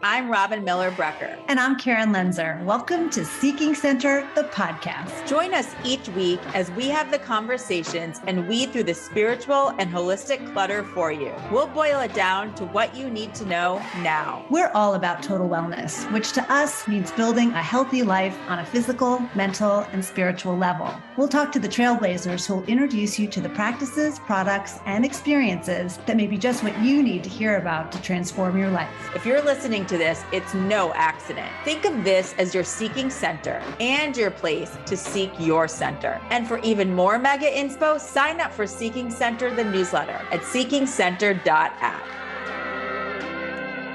I'm Robin Miller-Brecker. And I'm Karen Lenzer. Welcome to Seeking Center, the podcast. Join us each week as we have the conversations and weed through the spiritual and holistic clutter for you. We'll boil it down to what you need to know now. We're all about total wellness, which to us means building a healthy life on a physical, mental, and spiritual level. We'll talk to the trailblazers who will introduce you to the practices, products, and experiences that may be just what you need to hear about to transform your life. If you're listening to this, it's no accident. Think of this as your seeking center and your place to seek your center. And for even more mega inspo, sign up for Seeking Center, the newsletter at seekingcenter.app.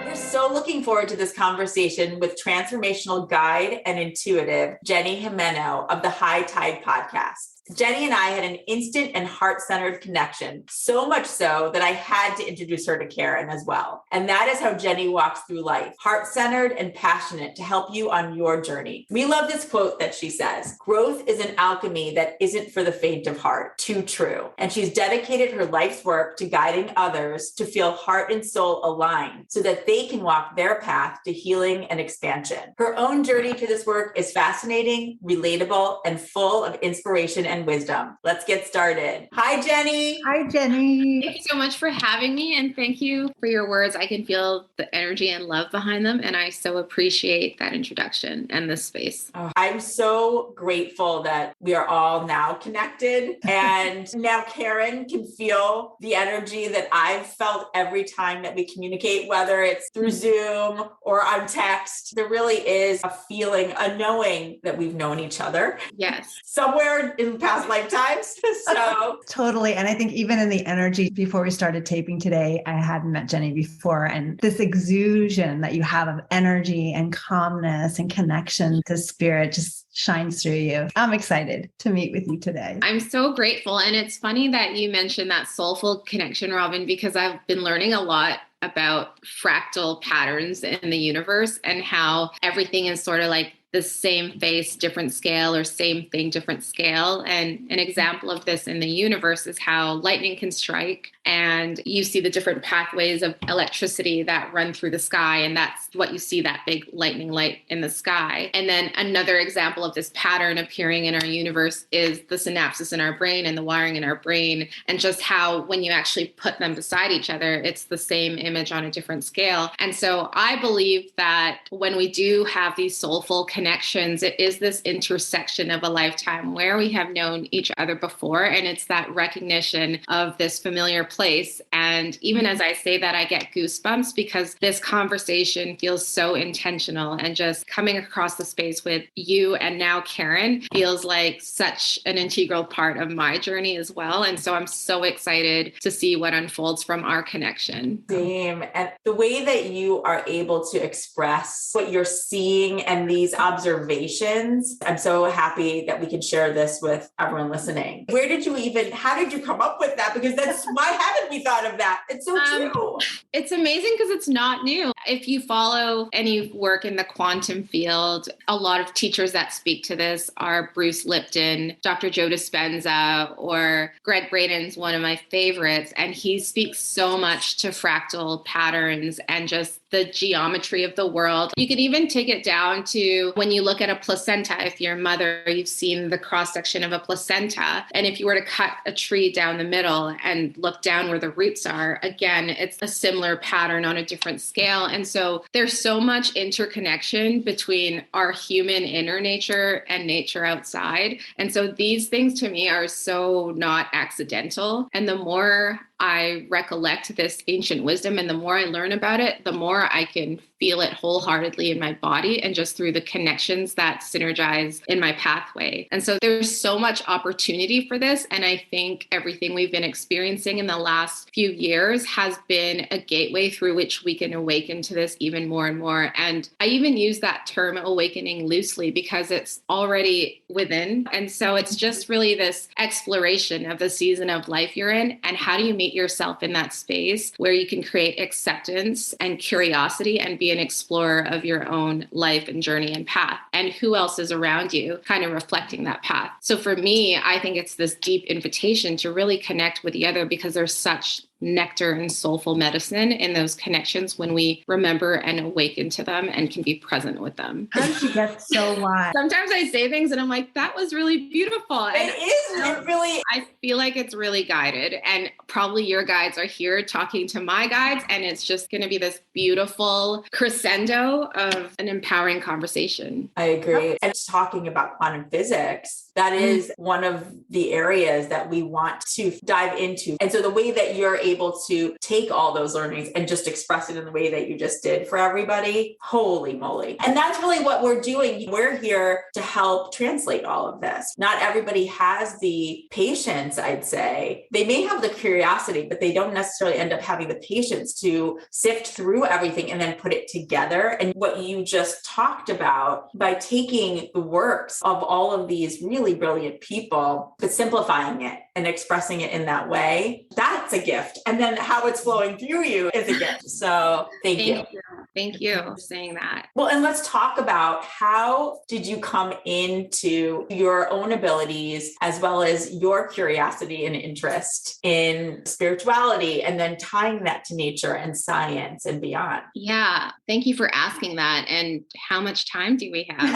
We're so looking forward to this conversation with transformational guide and intuitive Jenny Jimeno of the High Tide podcast. Jenny and I had an instant and heart-centered connection, so much so that I had to introduce her to Karen as well. And that is how Jenny walks through life, heart-centered and passionate to help you on your journey. We love this quote that she says, "Growth is an alchemy that isn't for the faint of heart." Too true. And she's dedicated her life's work to guiding others to feel heart and soul aligned so that they can walk their path to healing and expansion. Her own journey to this work is fascinating, relatable, and full of inspiration and wisdom. Let's get started. Hi, Jenny. Hi, Jenny. Thank you so much for having me, and thank you for your words. I can feel the energy and love behind them, and I so appreciate that introduction and this space. Oh, I'm so grateful that we are all now connected, and now Karen can feel the energy that I've felt every time that we communicate, whether it's through Zoom or on text. There really is a feeling, a knowing that we've known each other. Yes. Somewhere in past lifetimes. So Totally. And I think even in the energy before we started taping today, I hadn't met Jenny before. And this exusion that you have of energy and calmness and connection to spirit just shines through you. I'm excited to meet with you today. I'm so grateful. And it's funny that you mentioned that soulful connection, Robin, because I've been learning a lot about fractal patterns in the universe and how everything is sort of like the same face, different scale, or same thing, different scale. And an example of this in the universe is how lightning can strike and you see the different pathways of electricity that run through the sky. And that's what you see, that big lightning light in the sky. And then another example of this pattern appearing in our universe is the synapses in our brain and the wiring in our brain, and just how when you actually put them beside each other, it's the same image on a different scale. And so I believe that when we do have these soulful connections, it is this intersection of a lifetime where we have known each other before. And it's that recognition of this familiar place. And even as I say that, I get goosebumps because this conversation feels so intentional, and just coming across the space with you and now Karen feels like such an integral part of my journey as well. And so I'm so excited to see what unfolds from our connection. Same. And the way that you are able to express what you're seeing and these observations, I'm so happy that we can share this with everyone listening. How did you come up with that? Because why haven't we thought of that? It's so true. It's amazing because it's not new. If you follow any work in the quantum field, a lot of teachers that speak to this are Bruce Lipton, Dr. Joe Dispenza, or Gregg Braden's one of my favorites. And he speaks so much to fractal patterns and just the geometry of the world. You could even take it down to when you look at a placenta. If you're a mother, you've seen the cross-section of a placenta. And if you were to cut a tree down the middle and look down where the roots are, again, it's a similar pattern on a different scale. And so there's so much interconnection between our human inner nature and nature outside. And so these things to me are so not accidental. And the more I recollect this ancient wisdom and the more I learn about it, the more I can feel it wholeheartedly in my body and just through the connections that synergize in my pathway. And so there's so much opportunity for this. And I think everything we've been experiencing in the last few years has been a gateway through which we can awaken to this even more and more. And I even use that term awakening loosely because it's already within. And so it's just really this exploration of the season of life you're in and how do you meet yourself in that space where you can create acceptance and curiosity and be an explorer of your own life and journey and path. and who else is around you, kind of reflecting that path. So for me, I think it's this deep invitation to really connect with the other, because there's such nectar and soulful medicine in those connections when we remember and awaken to them and can be present with them. How did you get so wise? Sometimes I say things and I'm like, that was really beautiful. And It really. I feel like it's really guided, and probably your guides are here talking to my guides, and it's just going to be this beautiful crescendo of an empowering conversation. I agree. And talking about quantum physics, that is one of the areas that we want to dive into. And so the way that you're able to take all those learnings and just express it in the way that you just did for everybody, holy moly. And that's really what we're doing. We're here to help translate all of this. Not everybody has the patience, I'd say. They may have the curiosity, but they don't necessarily end up having the patience to sift through everything and then put it together. And what you just talked about, by taking the works of all of these really brilliant people, but simplifying it and expressing it in that way, that's a gift. And then how it's flowing through you is a gift. So thank you. Thank you for saying that. Well, and let's talk about, how did you come into your own abilities as well as your curiosity and interest in spirituality, and then tying that to nature and science and beyond? Yeah. Thank you for asking that. And how much time do we have?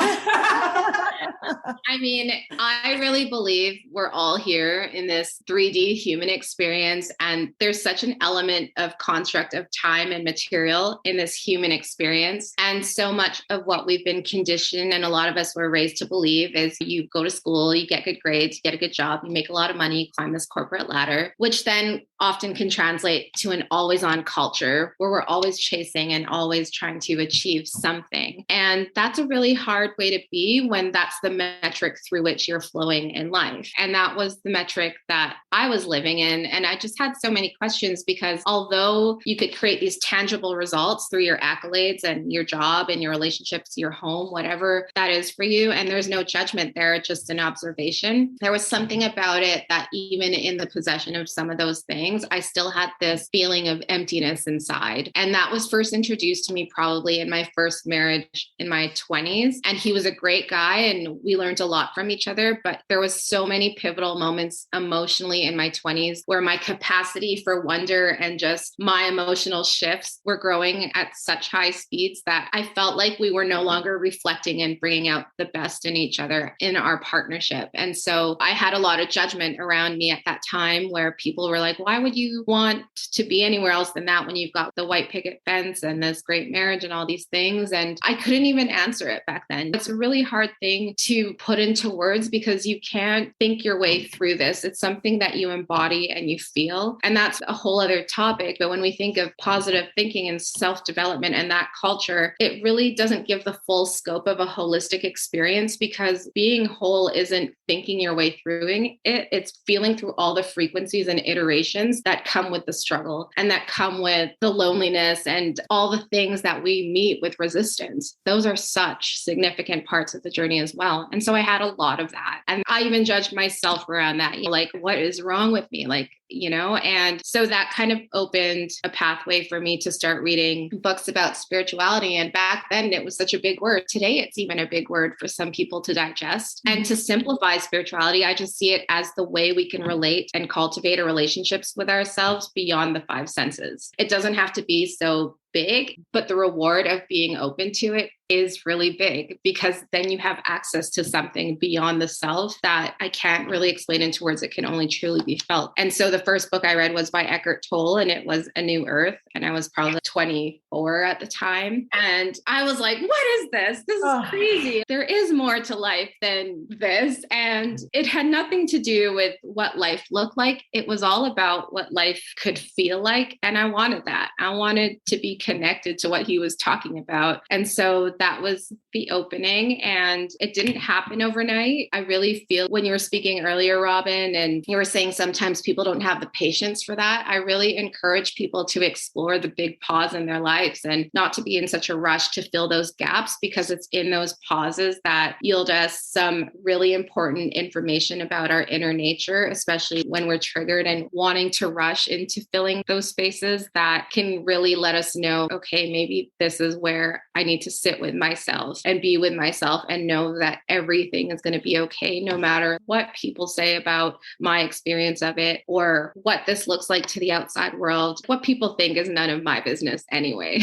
I mean, I really believe we're all here in this 3D human experience, and there's such an element of construct of time and material in this human experience. And so much of what we've been conditioned, and a lot of us were raised to believe, is you go to school, you get good grades, you get a good job, you make a lot of money, you climb this corporate ladder, which then often can translate to an always on culture where we're always chasing and always trying to achieve something. And that's a really hard way to be when that's the metric through which you're flowing in life. And that was the metric that I was living in. And I just had so many questions, because although you could create these tangible results through your accolades and your job and your relationships, your home, whatever that is for you, and there's no judgment there, just an observation, there was something about it that even in the possession of some of those things, I still had this feeling of emptiness inside. And that was first introduced to me probably in my first marriage in my 20s. And he was a great guy and we learned a lot from each other. But there was so many pivotal moments emotionally in my 20s where my capacity for wonder and just my emotional shifts were growing at such high speeds that I felt like we were no longer reflecting and bringing out the best in each other in our partnership. And so I had a lot of judgment around me at that time, where people were like, why would you want to be anywhere else than that when you've got the white picket fence and this great marriage and all these things? And I couldn't even answer it back then. It's a really hard thing to put into words, because you can't think your way through this. It's something that you embody and you feel. And that's a whole other topic. But when we think of positive thinking and self-development and that culture, it really doesn't give the full scope of a holistic experience, because being whole isn't thinking your way through it. It's feeling through all the frequencies and iterations that come with the struggle and that come with the loneliness and all the things that we meet with resistance. Those are such significant parts of the journey as well. And so I had a lot of that. And I even judged myself around that. Like, what is wrong with me? And so that kind of opened a pathway for me to start reading books about spirituality. And back then it was such a big word. Today, it's even a big word for some people to digest. And to simplify spirituality, I just see it as the way we can relate and cultivate our relationships with ourselves beyond the five senses. It doesn't have to be so big, but the reward of being open to it is really big, because then you have access to something beyond the self that I can't really explain into words. It can only truly be felt. And so the first book I read was by Eckhart Tolle, and it was A New Earth. And I was probably 24 at the time. And I was like, what is this? This is crazy. There is more to life than this. And it had nothing to do with what life looked like. It was all about what life could feel like. And I wanted that. I wanted to be connected to what he was talking about. And so that was the opening, and it didn't happen overnight. I really feel, when you were speaking earlier, Robin, and you were saying sometimes people don't have the patience for that, I really encourage people to explore the big pause in their lives and not to be in such a rush to fill those gaps, because it's in those pauses that yield us some really important information about our inner nature, especially when we're triggered and wanting to rush into filling those spaces, that can really let us know, okay, maybe this is where I need to sit with with myself and be with myself and know that everything is going to be okay, no matter what people say about my experience of it or what this looks like to the outside world. What people think is none of my business anyway.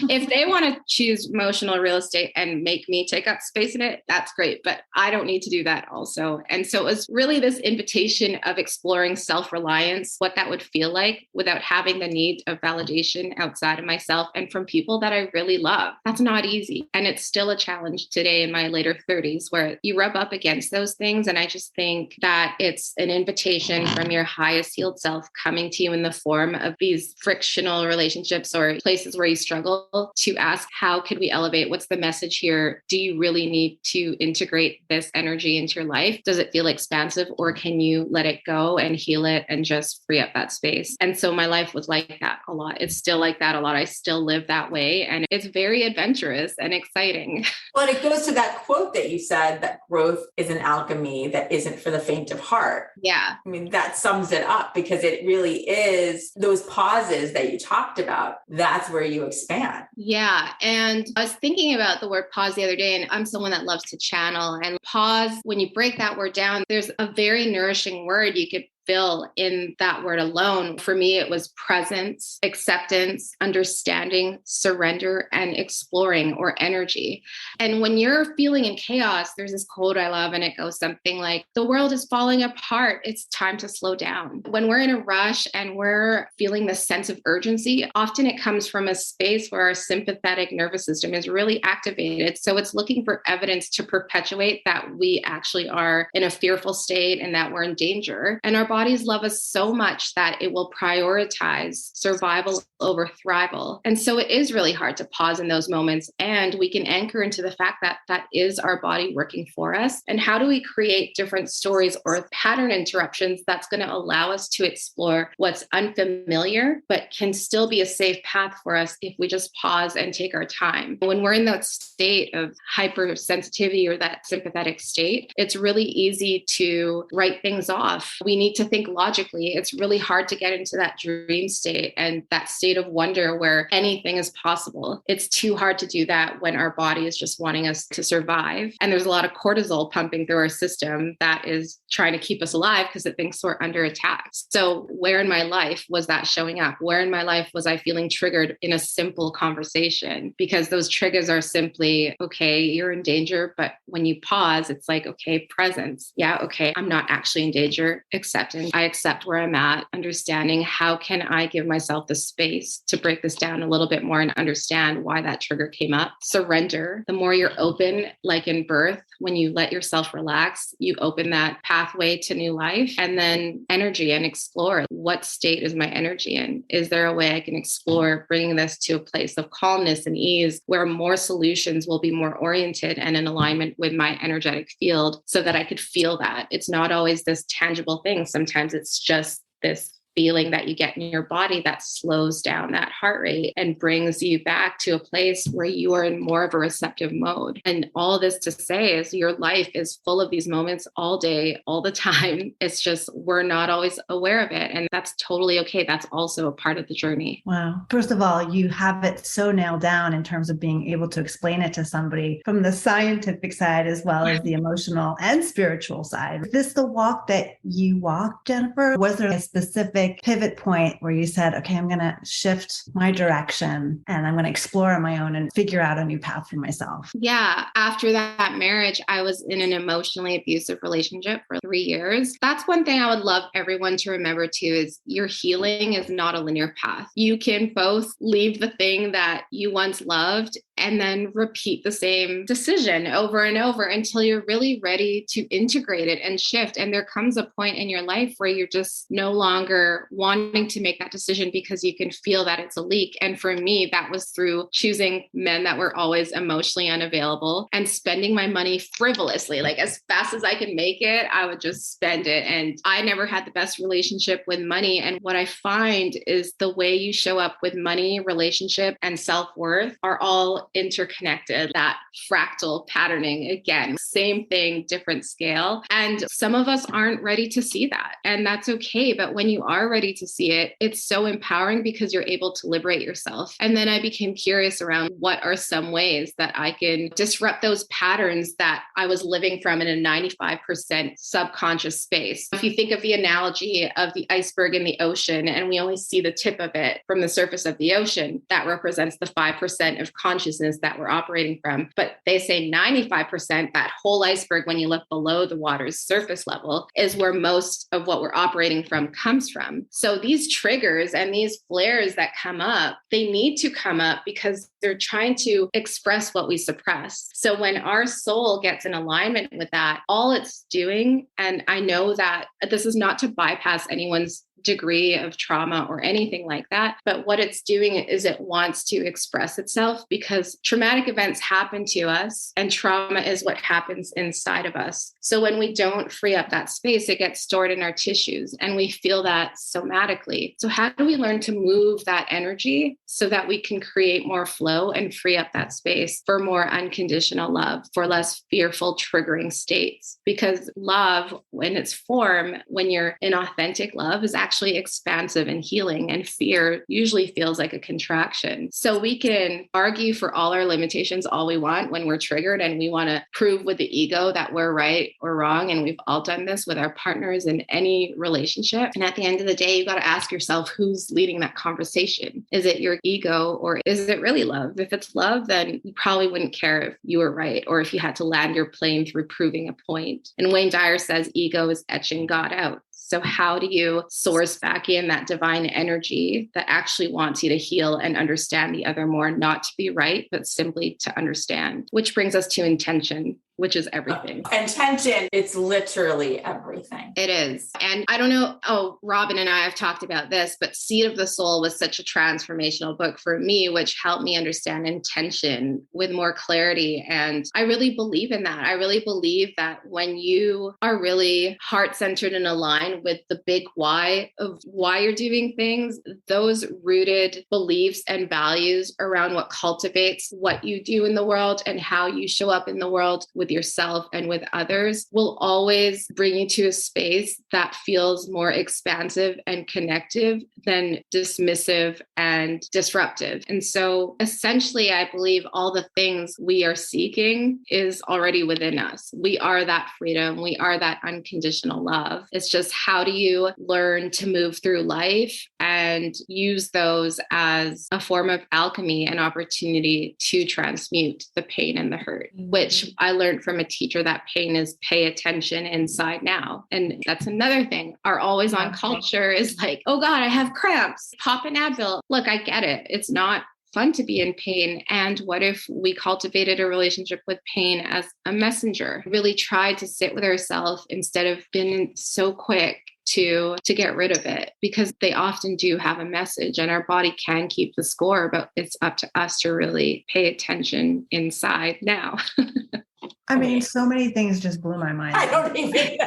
If they want to choose emotional real estate and make me take up space in it, that's great. But I don't need to do that also. And so it was really this invitation of exploring self-reliance, what that would feel like without having the need of validation outside of myself and from people that I really love. That's not easy. And it's still a challenge today in my later 30s where you rub up against those things. And I just think that it's an invitation from your highest healed self coming to you in the form of these frictional relationships or places where you struggle to ask, how could we elevate? What's the message here? Do you really need to integrate this energy into your life? Does it feel expansive, or can you let it go and heal it and just free up that space? And so my life was like that a lot. It's still like that a lot. I still live that way. And it's very adventurous and exciting. Well, and it goes to that quote that you said, that growth is an alchemy that isn't for the faint of heart. Yeah. I mean, that sums it up, because it really is those pauses that you talked about. That's where you expand. Yeah. And I was thinking about the word pause the other day, and I'm someone that loves to channel. And pause, when you break that word down, there's a very nourishing word you could fill in that word alone. For me, it was presence, acceptance, understanding, surrender, and exploring, or energy. And when you're feeling in chaos, there's this quote I love, and it goes something like, the world is falling apart. It's time to slow down. When we're in a rush and we're feeling this sense of urgency, often it comes from a space where our sympathetic nervous system is really activated. So it's looking for evidence to perpetuate that we actually are in a fearful state and that we're in danger. And our bodies love us so much that it will prioritize survival over thrival. And so it is really hard to pause in those moments. And we can anchor into the fact that that is our body working for us. And how do we create different stories or pattern interruptions that's going to allow us to explore what's unfamiliar, but can still be a safe path for us if we just pause and take our time. When we're in that state of hypersensitivity or that sympathetic state, it's really easy to write things off. We need to think logically. It's really hard to get into that dream state and that state of wonder where anything is possible. It's too hard to do that when our body is just wanting us to survive. And there's a lot of cortisol pumping through our system that is trying to keep us alive because it thinks we're under attack. So where in my life was that showing up? Where in my life was I feeling triggered in a simple conversation? Because those triggers are simply, okay, you're in danger. But when you pause, it's like, okay, presence. Yeah, okay, I'm not actually in danger. Acceptance. I accept where I'm at, understanding how can I give myself the space to break this down a little bit more and understand why that trigger came up. Surrender. The more you're open, like in birth, when you let yourself relax, you open that pathway to new life. And then energy, and explore, what state is my energy in? Is there a way I can explore bringing this to a place of calmness and ease where more solutions will be more oriented and in alignment with my energetic field so that I could feel that? It's not always this tangible thing. Sometimes it's just this feeling that you get in your body that slows down that heart rate and brings you back to a place where you are in more of a receptive mode. And all this to say is your life is full of these moments all day, all the time. It's just we're not always aware of it. And that's totally okay. That's also a part of the journey. Wow. First of all, you have it so nailed down in terms of being able to explain it to somebody from the scientific side as well as the emotional and spiritual side. Is this the walk that you walked, Jennifer? Was there a specific pivot point where you said, okay, I'm going to shift my direction and I'm going to explore on my own and figure out a new path for myself? Yeah. After that marriage, I was in an emotionally abusive relationship for 3 years. That's one thing I would love everyone to remember too, is your healing is not a linear path. You can both leave the thing that you once loved and then repeat the same decision over and over until you're really ready to integrate it and shift. And there comes a point in your life where you're just no longer wanting to make that decision because you can feel that it's a leak. And for me, that was through choosing men that were always emotionally unavailable and spending my money frivolously. Like as fast as I could make it, I would just spend it. And I never had the best relationship with money. And what I find is the way you show up with money, relationship, and self-worth are all all interconnected, that fractal patterning. Again, same thing, different scale. And some of us aren't ready to see that. And that's okay. But when you are ready to see it, it's so empowering because you're able to liberate yourself. And then I became curious around what are some ways that I can disrupt those patterns that I was living from in a 95% subconscious space. If you think of the analogy of the iceberg in the ocean, and we only see the tip of it from the surface of the ocean, that represents the 5% of consciousness that we're operating from. But they say 95%, that whole iceberg, when you look below the water's surface level, is where most of what we're operating from comes from. So these triggers and these flares that come up, they need to come up because they're trying to express what we suppress. So when our soul gets in alignment with that, all it's doing, and I know that this is not to bypass anyone's degree of trauma or anything like that. But what it's doing is it wants to express itself because traumatic events happen to us and trauma is what happens inside of us. So when we don't free up that space, it gets stored in our tissues and we feel that somatically. So how do we learn to move that energy so that we can create more flow and free up that space for more unconditional love, for less fearful triggering states? Because love in its form, when you're in authentic love, is actually expansive and healing, and fear usually feels like a contraction. So we can argue for all our limitations all we want when we're triggered and we want to prove with the ego that we're right or wrong. And we've all done this with our partners in any relationship. And at the end of the day, you got to ask yourself, who's leading that conversation? Is it your ego or is it really love? If it's love, then you probably wouldn't care if you were right or if you had to land your plane through proving a point. And Wayne Dyer says ego is etching God out. So how do you source back in that divine energy that actually wants you to heal and understand the other more, not to be right, but simply to understand, which brings us to intention, which is everything. Intention, it's literally everything. It is. And I don't know, Robin and I have talked about this, but Seed of the Soul was such a transformational book for me, which helped me understand intention with more clarity. And I really believe in that. I really believe that when you are really heart-centered and aligned with the big why of why you're doing things, those rooted beliefs and values around what cultivates what you do in the world and how you show up in the world with yourself and with others will always bring you to a space that feels more expansive and connective than dismissive and disruptive. And so essentially, I believe all the things we are seeking is already within us. We are that freedom. We are that unconditional love. It's just how do you learn to move through life and use those as a form of alchemy and opportunity to transmute the pain and the hurt, which I learned from a teacher that pain is pay attention inside now. And that's another thing. Our always on culture is like, oh God, I have cramps, pop an Advil. Look, I get it. It's not fun to be in pain. And what if we cultivated a relationship with pain as a messenger, really tried to sit with ourselves instead of being so quick to get rid of it, because they often do have a message and our body can keep the score, but it's up to us to really pay attention inside now. I mean, so many things just blew my mind. I don't even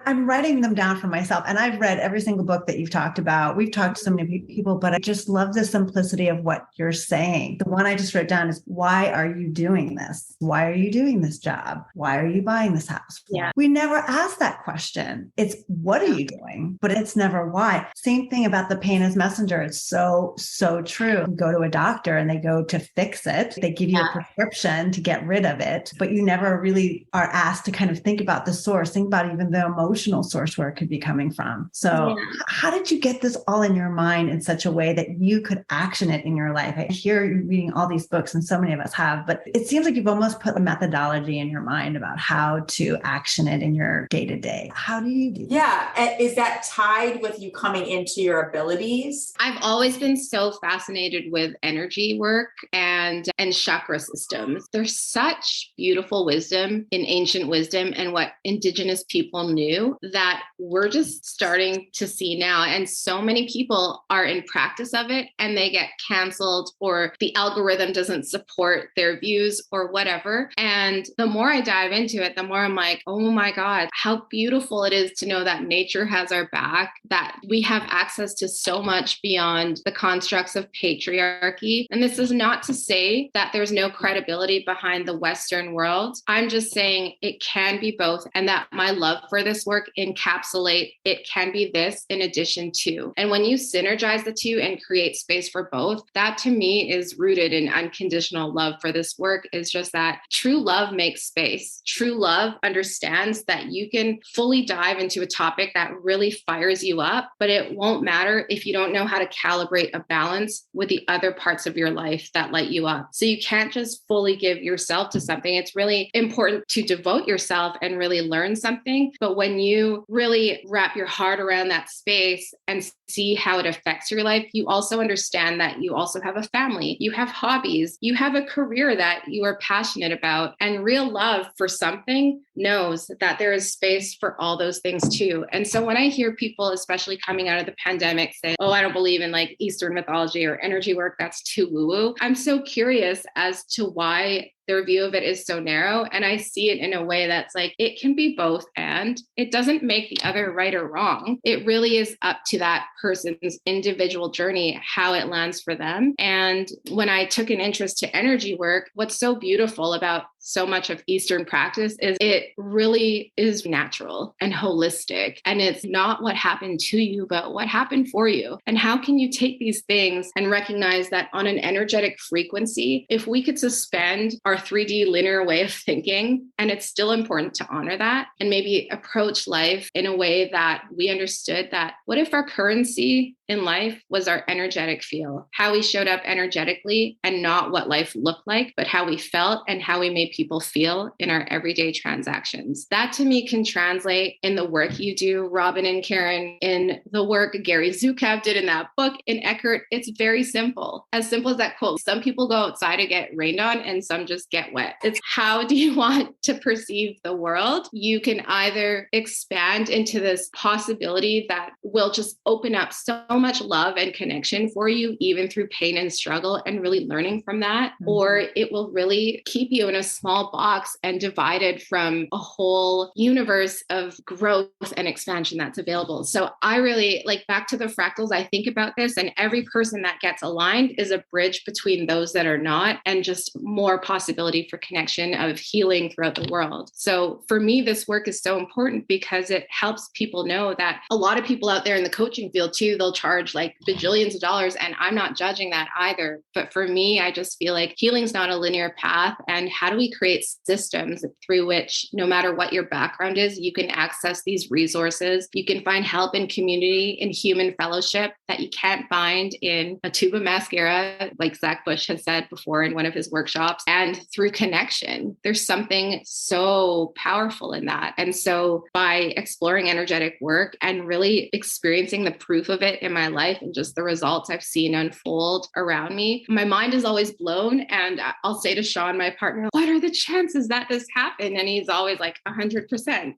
I'm writing them down for myself. And I've read every single book that you've talked about. We've talked to so many people, but I just love the simplicity of what you're saying. The one I just wrote down is, why are you doing this? Why are you doing this job? Why are you buying this house? Yeah. We never ask that question. It's what are you doing? But it's never why. Same thing about the pain as messenger. It's so true. You go to a doctor and they go to fix it. They give you a prescription to get rid of it, but you never really are asked to kind of think about the source, think about even the emotional source where it could be coming from. So how did you get this all in your mind in such a way that you could action it in your life? I hear you reading all these books, and so many of us have, but it seems like you've almost put a methodology in your mind about how to action it in your day-to-day. How do you do that? Yeah. Is that tied with you coming into your abilities? I've always been so fascinated with energy work and chakra systems. There's such beautiful wisdom in ancient wisdom and what indigenous people people knew that we're just starting to see now. And so many people are in practice of it and they get canceled, or the algorithm doesn't support their views or whatever. And the more I dive into it, the more I'm like, oh my God, how beautiful it is to know that nature has our back, that we have access to so much beyond the constructs of patriarchy. And this is not to say that there's no credibility behind the Western world. I'm just saying it can be both, and that my love for this work encapsulate it can be this in addition to. And when you synergize the two and create space for both, that to me is rooted in unconditional love for this work. Is just that true love makes space. True love understands that you can fully dive into a topic that really fires you up, but it won't matter if you don't know how to calibrate a balance with the other parts of your life that light you up. So you can't just fully give yourself to something. It's really important to devote yourself and really learn something. But when you really wrap your heart around that space and see how it affects your life, you also understand that you also have a family, you have hobbies, you have a career that you are passionate about, and real love for something knows that there is space for all those things too. And so when I hear people, especially coming out of the pandemic, say, oh, I don't believe in like Eastern mythology or energy work, that's too woo-woo, I'm so curious as to why their view of it is so narrow. And I see it in a way that's like, it can be both, and it doesn't make the other right or wrong. It really is up to that person's individual journey, how it lands for them. And when I took an interest to energy work, what's so beautiful about so much of Eastern practice is it really is natural and holistic. And it's not what happened to you, but what happened for you. And how can you take these things and recognize that on an energetic frequency, if we could suspend our 3D linear way of thinking, and it's still important to honor that, and maybe approach life in a way that we understood that what if our currency in life was our energetic feel, how we showed up energetically, and not what life looked like, but how we felt and how we made people feel in our everyday transactions. That to me can translate in the work you do, Robin and Karen, in the work Gary Zukav did in that book, in Eckhart. It's very simple. As simple as that quote. Some people go outside and get rained on, and some just get wet. It's how do you want to perceive the world? You can either expand into this possibility that will just open up so much love and connection for you, even through pain and struggle, and really learning from that, or it will really keep you in a small box and divided from a whole universe of growth and expansion that's available. So I really like, back to the fractals, I think about this, and every person that gets aligned is a bridge between those that are not, and just more possibility for connection of healing throughout the world. So for me, this work is so important because it helps people know that a lot of people out there in the coaching field too, they'll charge like bajillions of dollars, and I'm not judging that either. But for me, I just feel like healing's not a linear path. And how do we create systems through which, no matter what your background is, you can access these resources, you can find help in community, in human fellowship that you can't find in a tube of mascara, like Zach Bush has said before in one of his workshops, and through connection. There's something so powerful in that. And so by exploring energetic work and really experiencing the proof of it in my life and just the results I've seen unfold around me, my mind is always blown. And I'll say to Sean, my partner, what are the chances that this happened? And he's always like 100%.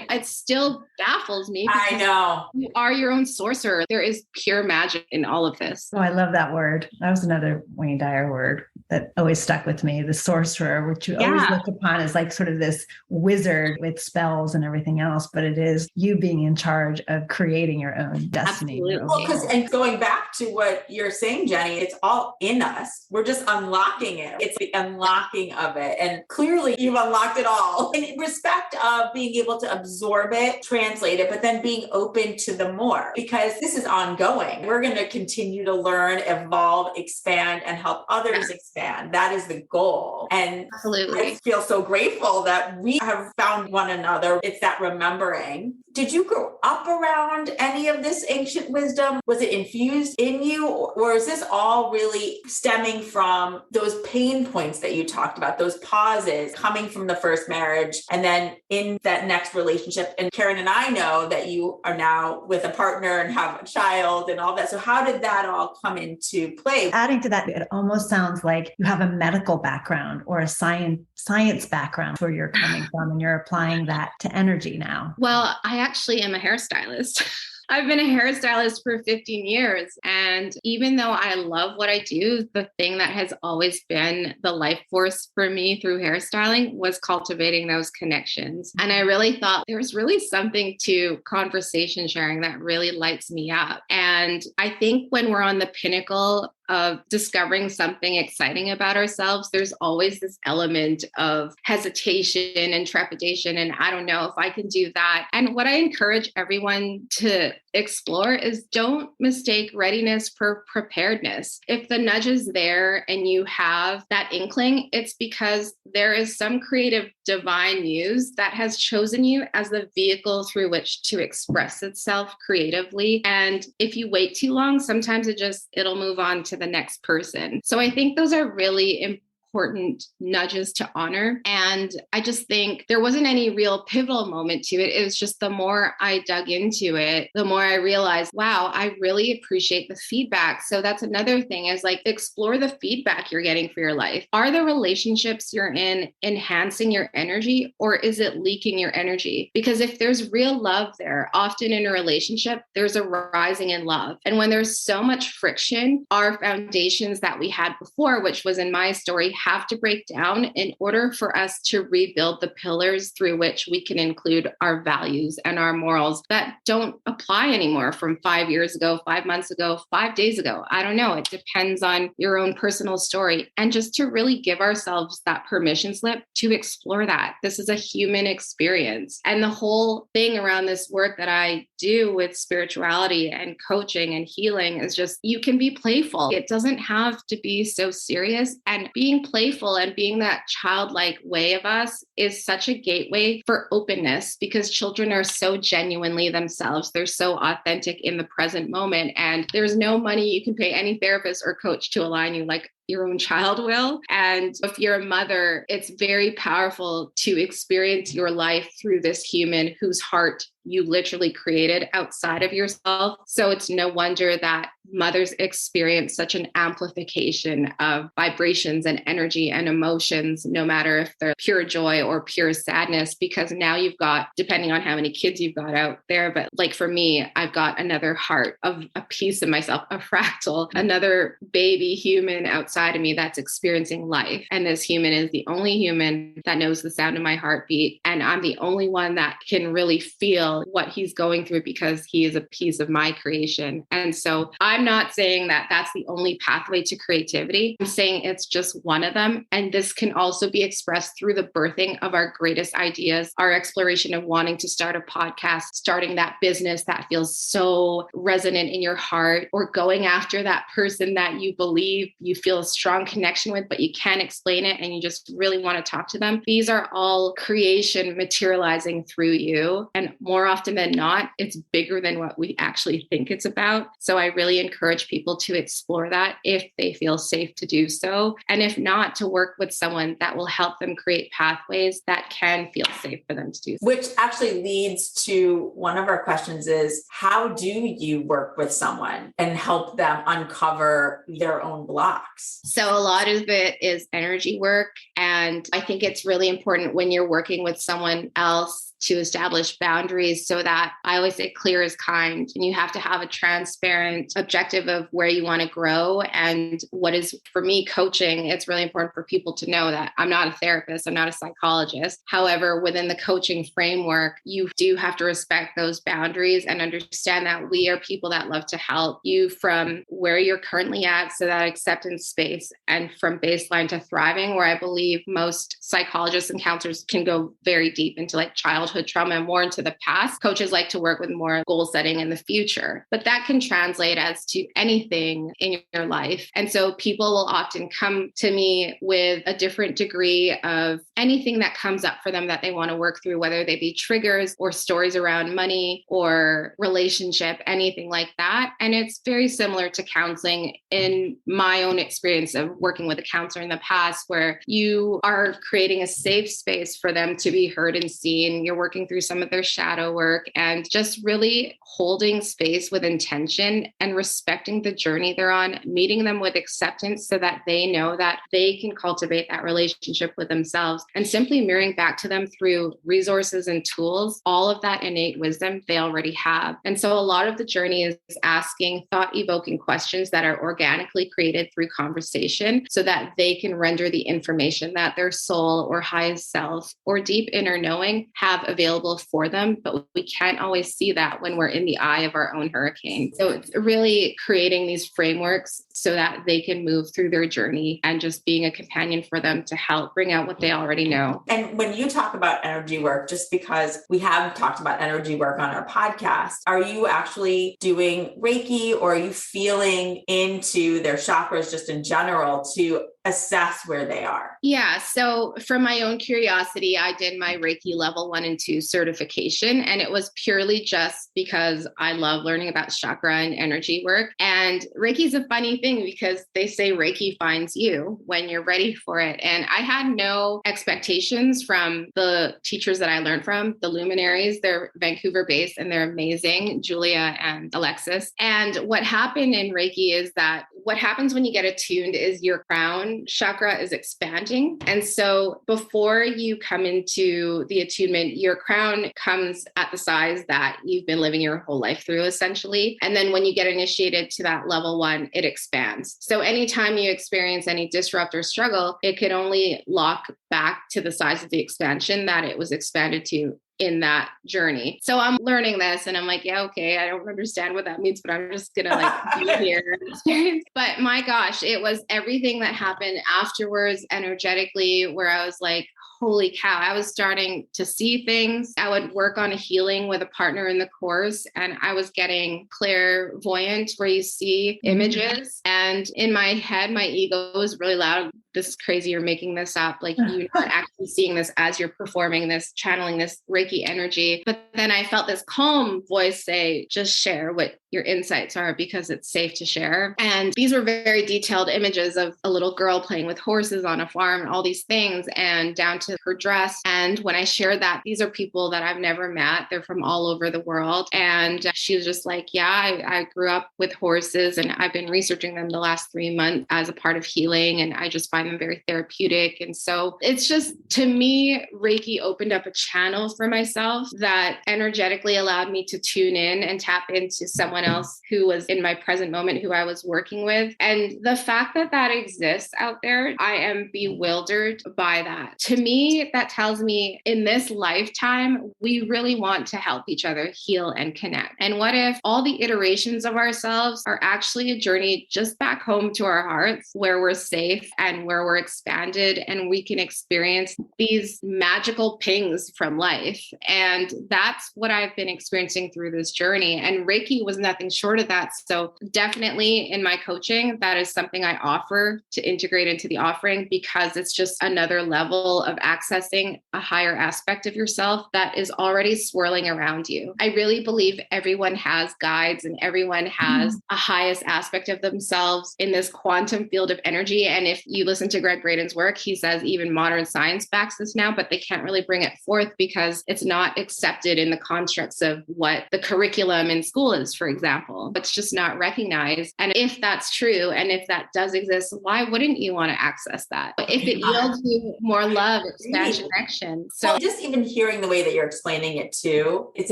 It still baffles me. I know. You are your own sorcerer. There is pure magic in all of this. Oh, I love that word. That was another Wayne Dyer word that always stuck with me, the sorcerer, which you always look upon as like sort of this wizard with spells and everything else, but it is you being in charge of creating your own destiny. Absolutely. Well, and going back to what you're saying, Jenny, it's all in us. We're just unlocking it. It's the unlocking of it. And clearly you've unlocked it all in respect of being able to absorb it, translate it, but then being open to the more, because this is ongoing. We're going to continue to learn, evolve, expand, and help others expand. That is the goal. And absolutely. I feel so grateful that we have found one another. It's that remembering. Did you grow up around any of this ancient wisdom? Was it infused in you? Or is this all really stemming from those pain points that you talked about, those pauses coming from the first marriage and then in that next relationship? And Karen and I know that you are now with a partner and have a child and all that. So how did that all come into play? Adding to that, it almost sounds like like you have a medical background or a science background where you're coming from and you're applying that to energy now. Well, I actually am a hairstylist. I've been a hairstylist for 15 years. And even though I love what I do, the thing that has always been the life force for me through hairstyling was cultivating those connections. And I really thought there's really something to conversation sharing that really lights me up. And I think when we're on the pinnacle of discovering something exciting about ourselves, there's always this element of hesitation and trepidation. And I don't know if I can do that. And what I encourage everyone to explore is don't mistake readiness for preparedness. If the nudge is there and you have that inkling, it's because there is some creative divine muse that has chosen you as the vehicle through which to express itself creatively. And if you wait too long, sometimes it'll move on to the next person. So I think those are really important nudges to honor. And I just think there wasn't any real pivotal moment to it. It was just the more I dug into it, the more I realized, wow, I really appreciate the feedback. So that's another thing is like explore the feedback you're getting for your life. Are the relationships you're in enhancing your energy, or is it leaking your energy? Because if there's real love there, often in a relationship, there's a rising in love. And when there's so much friction, our foundations that we had before, which was in my story, have to break down in order for us to rebuild the pillars through which we can include our values and our morals that don't apply anymore from 5 years ago, 5 months ago, 5 days ago. I don't know. It depends on your own personal story. And just to really give ourselves that permission slip to explore that. This is a human experience. And the whole thing around this work that I do with spirituality and coaching and healing is just, you can be playful. It doesn't have to be so serious. And being playful and being that childlike way of us is such a gateway for openness, because children are so genuinely themselves. They're so authentic in the present moment. And there's no money you can pay any therapist or coach to align you like your own child will. And if you're a mother, it's very powerful to experience your life through this human whose heart you literally created outside of yourself. So it's no wonder that mothers experience such an amplification of vibrations and energy and emotions, no matter if they're pure joy or pure sadness, because now you've got, depending on how many kids you've got out there, but like for me, I've got another heart of a piece of myself, a fractal, another baby human outside of me that's experiencing life. And this human is the only human that knows the sound of my heartbeat. And I'm the only one that can really feel what he's going through because he is a piece of my creation. And so I'm not saying that that's the only pathway to creativity. I'm saying it's just one of them. And this can also be expressed through the birthing of our greatest ideas, our exploration of wanting to start a podcast, starting that business that feels so resonant in your heart, or going after that person that you believe you feel a strong connection with, but you can't explain it and you just really want to talk to them. These are all creation materializing through you. And more often than not, it's bigger than what we actually think it's about. So I really encourage people to explore that if they feel safe to do so. And if not, to work with someone that will help them create pathways that can feel safe for them to do so. Which actually leads to one of our questions is, how do you work with someone and help them uncover their own blocks? So a lot of it is energy work. And I think it's really important when you're working with someone else to establish boundaries, so that I always say clear is kind, and you have to have a transparent objective of where you want to grow. And what is, for me, coaching, it's really important for people to know that I'm not a therapist, I'm not a psychologist. However, within the coaching framework, you do have to respect those boundaries and understand that we are people that love to help you from where you're currently at, so that acceptance space, and from baseline to thriving, where I believe most psychologists and counselors can go very deep into like childhood trauma and more into the past. Coaches like to work with more goal setting in the future, but that can translate as to anything in your life. And so people will often come to me with a different degree of anything that comes up for them that they want to work through, whether they be triggers or stories around money or relationship, anything like that. And it's very similar to counseling in my own experience of working with a counselor in the past, where you are creating a safe space for them to be heard and seen. You're they're working through some of their shadow work, and just really holding space with intention and respecting the journey they're on, meeting them with acceptance so that they know that they can cultivate that relationship with themselves, and simply mirroring back to them through resources and tools, all of that innate wisdom they already have. And so a lot of the journey is asking thought-evoking questions that are organically created through conversation so that they can render the information that their soul or highest self or deep inner knowing have available for them. But we can't always see that when we're in the eye of our own hurricane. So it's really creating these frameworks so that they can move through their journey and just being a companion for them to help bring out what they already know. And when you talk about energy work, just because we have talked about energy work on our podcast, are you actually doing Reiki, or are you feeling into their chakras just in general to assess where they are? Yeah. So from my own curiosity, I did my Reiki level 1 and 2 certification, and it was purely just because I love learning about chakra and energy work. And Reiki is a funny thing because they say Reiki finds you when you're ready for it. And I had no expectations from the teachers that I learned from, the luminaries. They're Vancouver based and they're amazing, Julia and Alexis. And what happened in Reiki is that what happens when you get attuned is your crown chakra is expanding. And so before you come into the attunement, your crown comes at the size that you've been living your whole life through, essentially. And then when you get initiated to that level 1, it expands. So anytime you experience any disrupt or struggle, it could only lock back to the size of the expansion that it was expanded to in that journey. So I'm learning this and I'm like, yeah, okay, I don't understand what that means, but I'm just going to be here and experience. But my gosh, it was everything that happened afterwards energetically where I was like, holy cow, I was starting to see things. I would work on a healing with a partner in the course, and I was getting clairvoyant where you see images. And in my head, my ego was really loud. This is crazy. You're making this up. Like, you're not actually seeing this as you're performing this, channeling this Reiki energy. But then I felt this calm voice say, just share what your insights are because it's safe to share. And these were very detailed images of a little girl playing with horses on a farm and all these things, and down to her dress. And when I shared that, these are people that I've never met. They're from all over the world. And she was just like, yeah, I grew up with horses and I've been researching them the last 3 months as a part of healing. And I just find them very therapeutic. And so it's just, to me, Reiki opened up a channel for myself that energetically allowed me to tune in and tap into someone else who was in my present moment, who I was working with. And the fact that that exists out there, I am bewildered by that. To me, that tells me in this lifetime, we really want to help each other heal and connect. And what if all the iterations of ourselves are actually a journey just back home to our hearts, where we're safe and where we're expanded and we can experience these magical pings from life. And that's what I've been experiencing through this journey. And Reiki was nothing short of that. So definitely in my coaching, that is something I offer to integrate into the offering, because it's just another level of accessing a higher aspect of yourself that is already swirling around you. I really believe everyone has guides and everyone has a highest aspect of themselves in this quantum field of energy. And if you listen to Gregg Braden's work, he says even modern science backs this now, but they can't really bring it forth because it's not accepted in the constructs of what the curriculum in school is, for example. It's just not recognized. And if that's true, and if that does exist, why wouldn't you want to access that? If it yields you more love, expansion, connection. So well, just even hearing the way that you're explaining it too, it's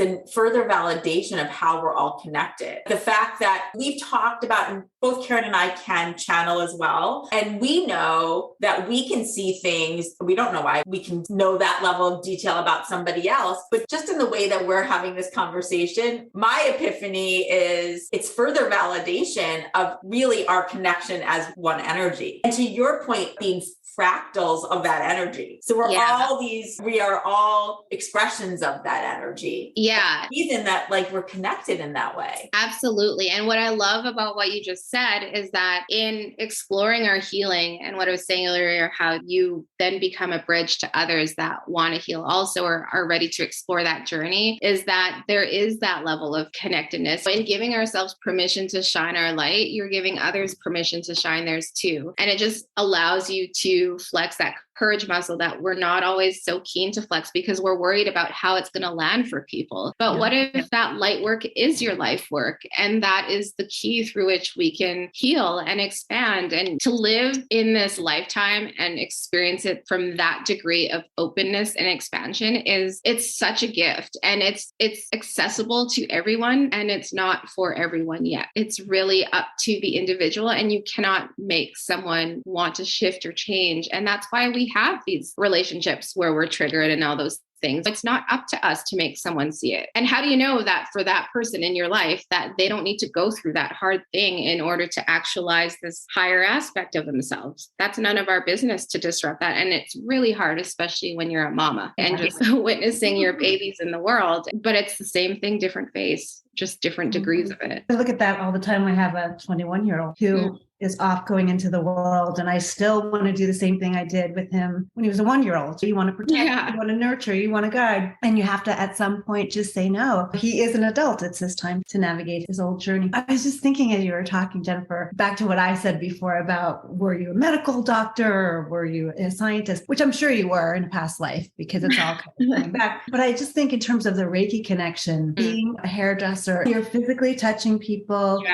a further validation of how we're all connected. The fact that we've talked about, and both Karen and I can channel as well. And we know that we can see things. We don't know why we can know that level of detail about somebody else, but just in the way that we're having this conversation, my epiphany is it's further validation of really our connection as one energy. And to your point, being fractals of that energy. So we are all expressions of that energy. Yeah. Even that, like, we're connected in that way. Absolutely. And what I love about what you just said is that in exploring our healing, and what I was saying earlier, how you then become a bridge to others that want to heal also, or are ready to explore that journey, is that there is that level of connectedness. In giving ourselves permission to shine our light, you're giving others permission to shine theirs too. And it just allows you to flex that courage muscle that we're not always so keen to flex because we're worried about how it's going to land for people. But what if that light work is your life work? And that is the key through which we can heal and expand, and to live in this lifetime and experience it from that degree of openness and expansion it's such a gift, and it's accessible to everyone, and it's not for everyone yet. It's really up to the individual, and you cannot make someone want to shift or change. And that's why we have these relationships where we're triggered and all those things. It's not up to us to make someone see it. And how do you know that for that person in your life that they don't need to go through that hard thing in order to actualize this higher aspect of themselves? That's none of our business to disrupt that. And it's really hard, especially when you're a mama and just witnessing your babies in the world. But it's the same thing, different face, just different degrees of it. I look at that all the time. I have a 21-year-old who is off going into the world, and I still want to do the same thing I did with him when he was a 1-year-old. So you want to protect, you want to nurture, you want to guide, and you have to at some point just say no. He is an adult. It's his time to navigate his old journey. I was just thinking as you were talking, Jennifer, back to what I said before about, were you a medical doctor or were you a scientist, which I'm sure you were in a past life because it's all coming back. But I just think in terms of the Reiki connection, being a hairdresser, you're physically touching people,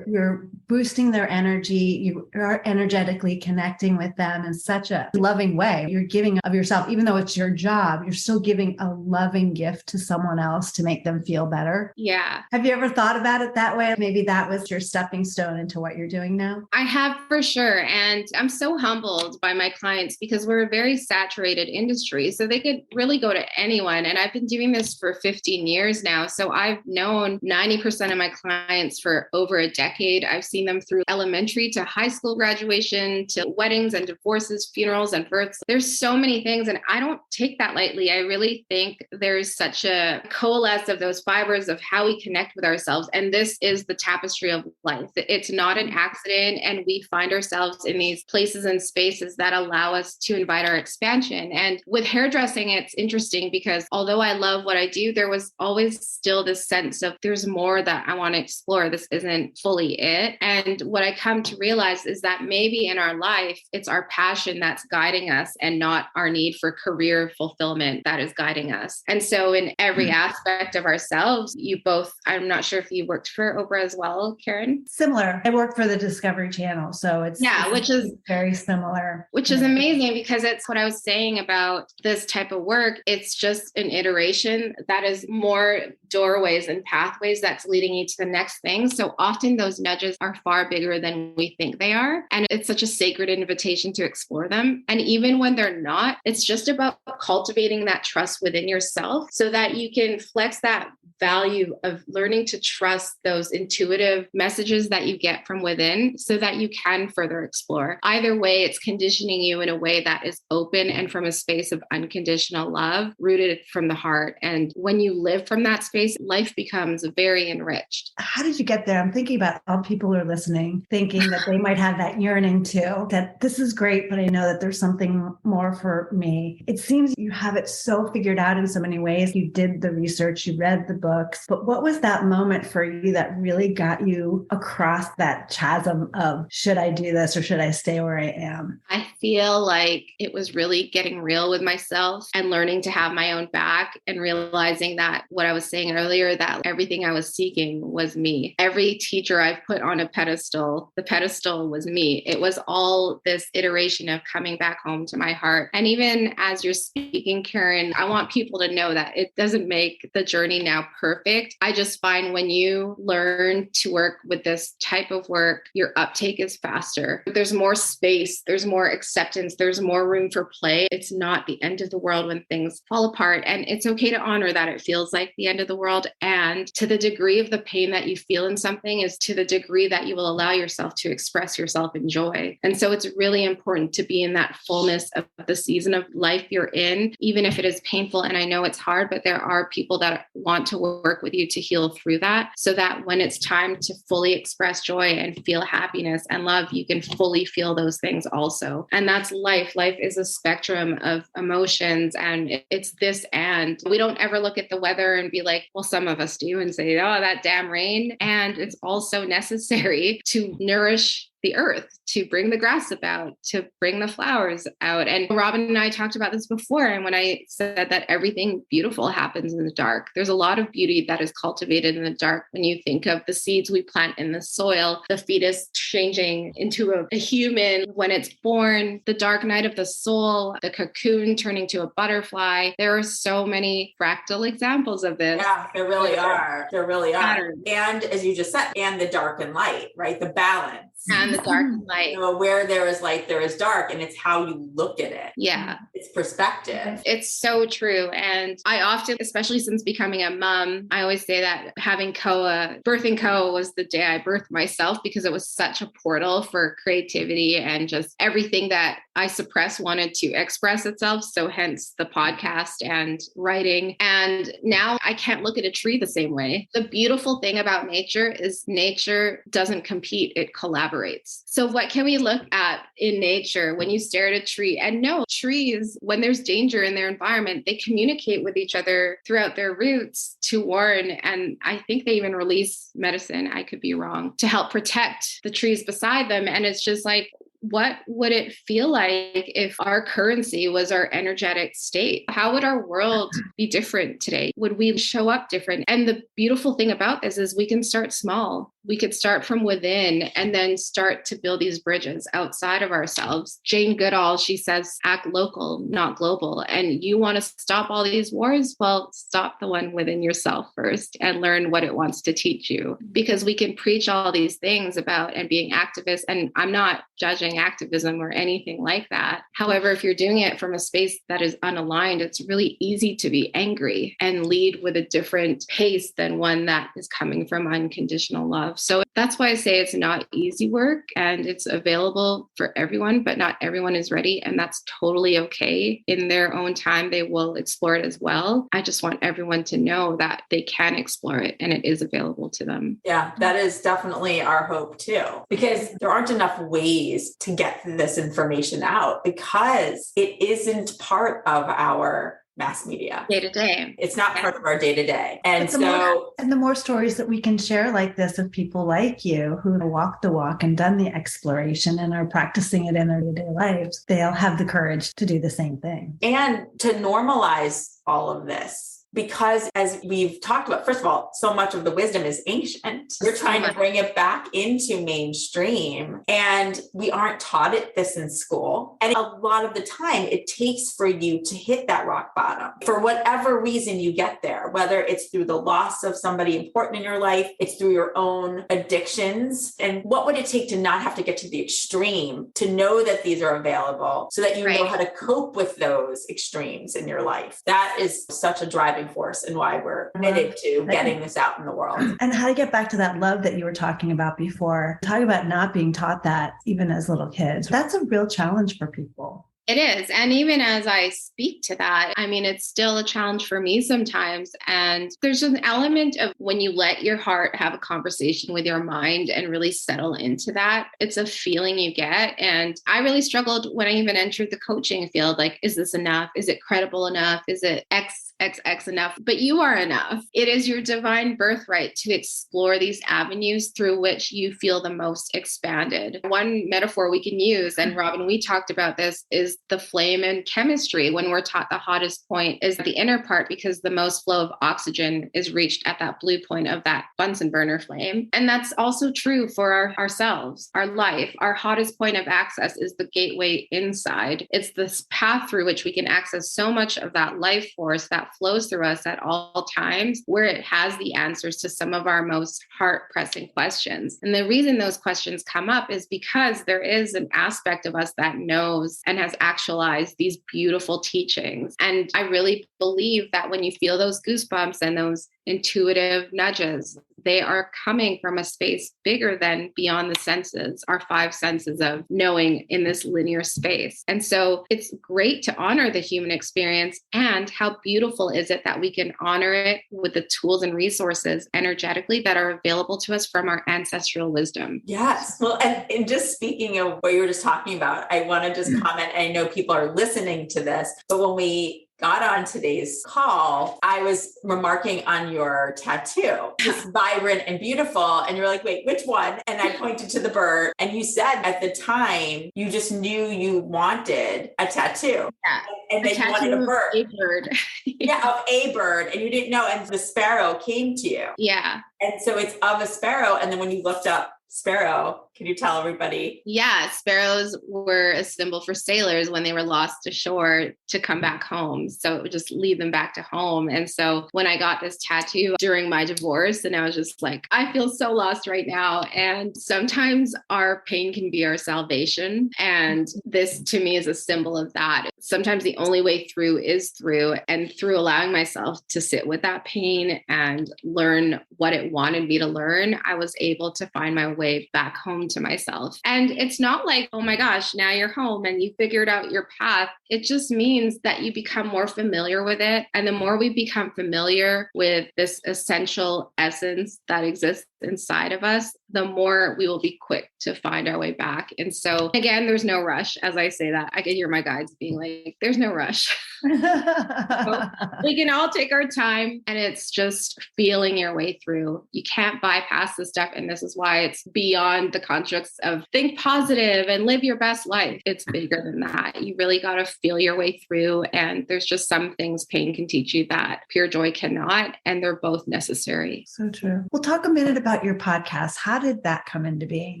you're boosting their energy, you are energetically connecting with them in such a loving way. You're giving of yourself, even though it's your job, you're still giving a loving gift to someone else to make them feel better. Yeah. Have you ever thought about it that way? Maybe that was your stepping stone into what you're doing now? I have, for sure. And I'm so humbled by my clients because we're a very saturated industry. So they could really go to anyone. And I've been doing this for 15 years now. So I've known 90% of my clients for over a decade. I've seen them through elementary to high school graduation, to weddings and divorces, funerals and births. There's so many things, and I don't take that lightly. I really think there's such a coalesce of those fibers of how we connect with ourselves. And this is the tapestry of life. It's not an accident. And we find ourselves in these places and spaces that allow us to invite our expansion. And with hairdressing, it's interesting because although I love what I do, there was always still this sense of there's more that I want to explore. This isn't fully it. And what I come to realize is that maybe in our life, it's our passion that's guiding us and not our need for career fulfillment that is guiding us. And so in every aspect of ourselves, you both, I'm not sure if you worked for Oprah as well, Karen. Similar. I work for the Discovery Channel. So it's which is very similar. Which is amazing because it's what I was saying about this type of work. It's just an iteration that is more doorways and pathways that's leading you to the next thing. So often those nudges are far bigger than we think they are. And it's such a sacred invitation to explore them. And even when they're not, it's just about cultivating that trust within yourself so that you can flex that value of learning to trust those intuitive messages that you get from within so that you can further explore. Either way, it's conditioning you in a way that is open and from a space of unconditional love, rooted from the heart. And when you live from that space, life becomes very enriched. How did you get there? I'm thinking about all people who are listening, thinking that they might have that yearning too, that this is great, but I know that there's something more for me. It seems you have it so figured out in so many ways. You did the research, you read the books, but what was that moment for you that really got you across that chasm of should I do this or should I stay where I am? I feel like it was really getting real with myself and learning to have my own back and realizing that what I was saying earlier, that everything I was seeking was me. Every teacher I've put on a pedestal, the pedestal was me. It was all this iteration of coming back home to my heart. And even as you're speaking, Karen, I want people to know that it doesn't make the journey now perfect. I just find when you learn to work with this type of work, your uptake is faster. There's more space, there's more acceptance, there's more room for play. It's not the end of the world when things fall apart. And it's okay to honor that it feels like the end of the world. And to the degree of the pain that you feel in something is to the degree that you will allow yourself to express yourself in joy. And so it's really important to be in that fullness of the season of life you're in, even if it is painful. And I know it's hard, but there are people that want to work with you to heal through that so that when it's time to fully express joy and feel happiness and love, you can fully feel those things also. And that's life. Life is a spectrum of emotions, and it's this, and we don't ever look at the weather and be like, well, some of us do, and say, oh, that damn rain. And it's also necessary to nourish the earth, to bring the grass about, to bring the flowers out. And Robin and I talked about this before. And when I said that everything beautiful happens in the dark, there's a lot of beauty that is cultivated in the dark. When you think of the seeds we plant in the soil, the fetus changing into a human when it's born, the dark night of the soul, the cocoon turning to a butterfly. There are so many fractal examples of this. Yeah, there really are. There really are. Patterns. And as you just said, and the dark and light, right? The balance. And the dark and light. Where there is light, there is dark. And it's how you look at it. Yeah. It's perspective. It's so true. And I often, especially since becoming a mom, I always say that having birthing Koa was the day I birthed myself, because it was such a portal for creativity and just everything that I suppressed wanted to express itself. So hence the podcast and writing. And now I can't look at a tree the same way. The beautiful thing about nature is nature doesn't compete, it collaborates. So what can we look at in nature when you stare at a tree? And no, trees, when there's danger in their environment, they communicate with each other throughout their roots to warn. And I think they even release medicine, I could be wrong, to help protect the trees beside them. And it's just like, what would it feel like if our currency was our energetic state? How would our world be different today? Would we show up different? And the beautiful thing about this is we can start small. We could start from within and then start to build these bridges outside of ourselves. Jane Goodall, she says, act local, not global. And you want to stop all these wars? Well, stop the one within yourself first and learn what it wants to teach you. Because we can preach all these things about and being activists. And I'm not judging activism or anything like that. However, if you're doing it from a space that is unaligned, it's really easy to be angry and lead with a different pace than one that is coming from unconditional love. So that's why I say it's not easy work and it's available for everyone, but not everyone is ready. And that's totally okay. In their own time, they will explore it as well. I just want everyone to know that they can explore it and it is available to them. Yeah, that is definitely our hope too, because there aren't enough ways to get this information out because it isn't part of our mass media day to day. It's not part of our day to day. And the more stories that we can share like this of people like you who walk the walk and done the exploration and are practicing it in their day-to-day lives, they'll have the courage to do the same thing. And to normalize all of this. Because as we've talked about, first of all, so much of the wisdom is ancient. You're trying to bring it back into mainstream and we aren't taught it this in school. And a lot of the time it takes for you to hit that rock bottom for whatever reason you get there, whether it's through the loss of somebody important in your life, it's through your own addictions. And what would it take to not have to get to the extreme to know that these are available so that you know how to cope with those extremes in your life? That is such a driving force and why we're committed to getting this out in the world. And how to get back to that love that you were talking about before, talking about not being taught that even as little kids. That's a real challenge for people. It is. And even as I speak to that, I mean, it's still a challenge for me sometimes. And there's an element of when you let your heart have a conversation with your mind and really settle into that, it's a feeling you get. And I really struggled when I even entered the coaching field. Like, is this enough? Is it credible enough? Is it XX enough? But you are enough. It is your divine birthright to explore these avenues through which you feel the most expanded. One metaphor we can use, and Robin, we talked about this, is the flame in chemistry. When we're taught the hottest point is the inner part because the most flow of oxygen is reached at that blue point of that Bunsen burner flame. And that's also true for ourselves, our life. Our hottest point of access is the gateway inside. It's this path through which we can access so much of that life force that flows through us at all times, where it has the answers to some of our most heart-pressing questions. And the reason those questions come up is because there is an aspect of us that knows and has actualized these beautiful teachings. And I really believe that when you feel those goosebumps and those intuitive nudges, they are coming from a space bigger than beyond the senses, our five senses of knowing in this linear space. And so it's great to honor the human experience. And how beautiful is it that we can honor it with the tools and resources energetically that are available to us from our ancestral wisdom. Yes. Well, and just speaking of what you were just talking about, I want to just comment, I know people are listening to this, but when we got on today's call, I was remarking on your tattoo, just vibrant and beautiful. And you're like, wait, which one? And I pointed to the bird. And you said at the time, you just knew you wanted a tattoo. Yeah. And then you wanted a bird. A bird. Yeah, of a bird. And you didn't know. And the sparrow came to you. Yeah. And so it's of a sparrow. And then when you looked up sparrow, can you tell everybody? Yeah, sparrows were a symbol for sailors when they were lost ashore to come back home. So it would just lead them back to home. And so when I got this tattoo during my divorce, and I was just like, I feel so lost right now. And sometimes our pain can be our salvation. And this to me is a symbol of that. Sometimes the only way through is through, and through allowing myself to sit with that pain and learn what it wanted me to learn, I was able to find my way back home to myself. And it's not like, oh my gosh, now you're home and you figured out your path. It just means that you become more familiar with it. And the more we become familiar with this essential essence that exists inside of us, the more we will be quick to find our way back. And so again, there's no rush. As I say that, I can hear my guides being like, there's no rush. So we can all take our time, and it's just feeling your way through. You can't bypass this stuff. And this is why it's beyond the constructs of think positive and live your best life. It's bigger than that. You really got to feel your way through. And there's just some things pain can teach you that pure joy cannot. And they're both necessary. So true. We'll talk a minute about your podcast. How did that come into being?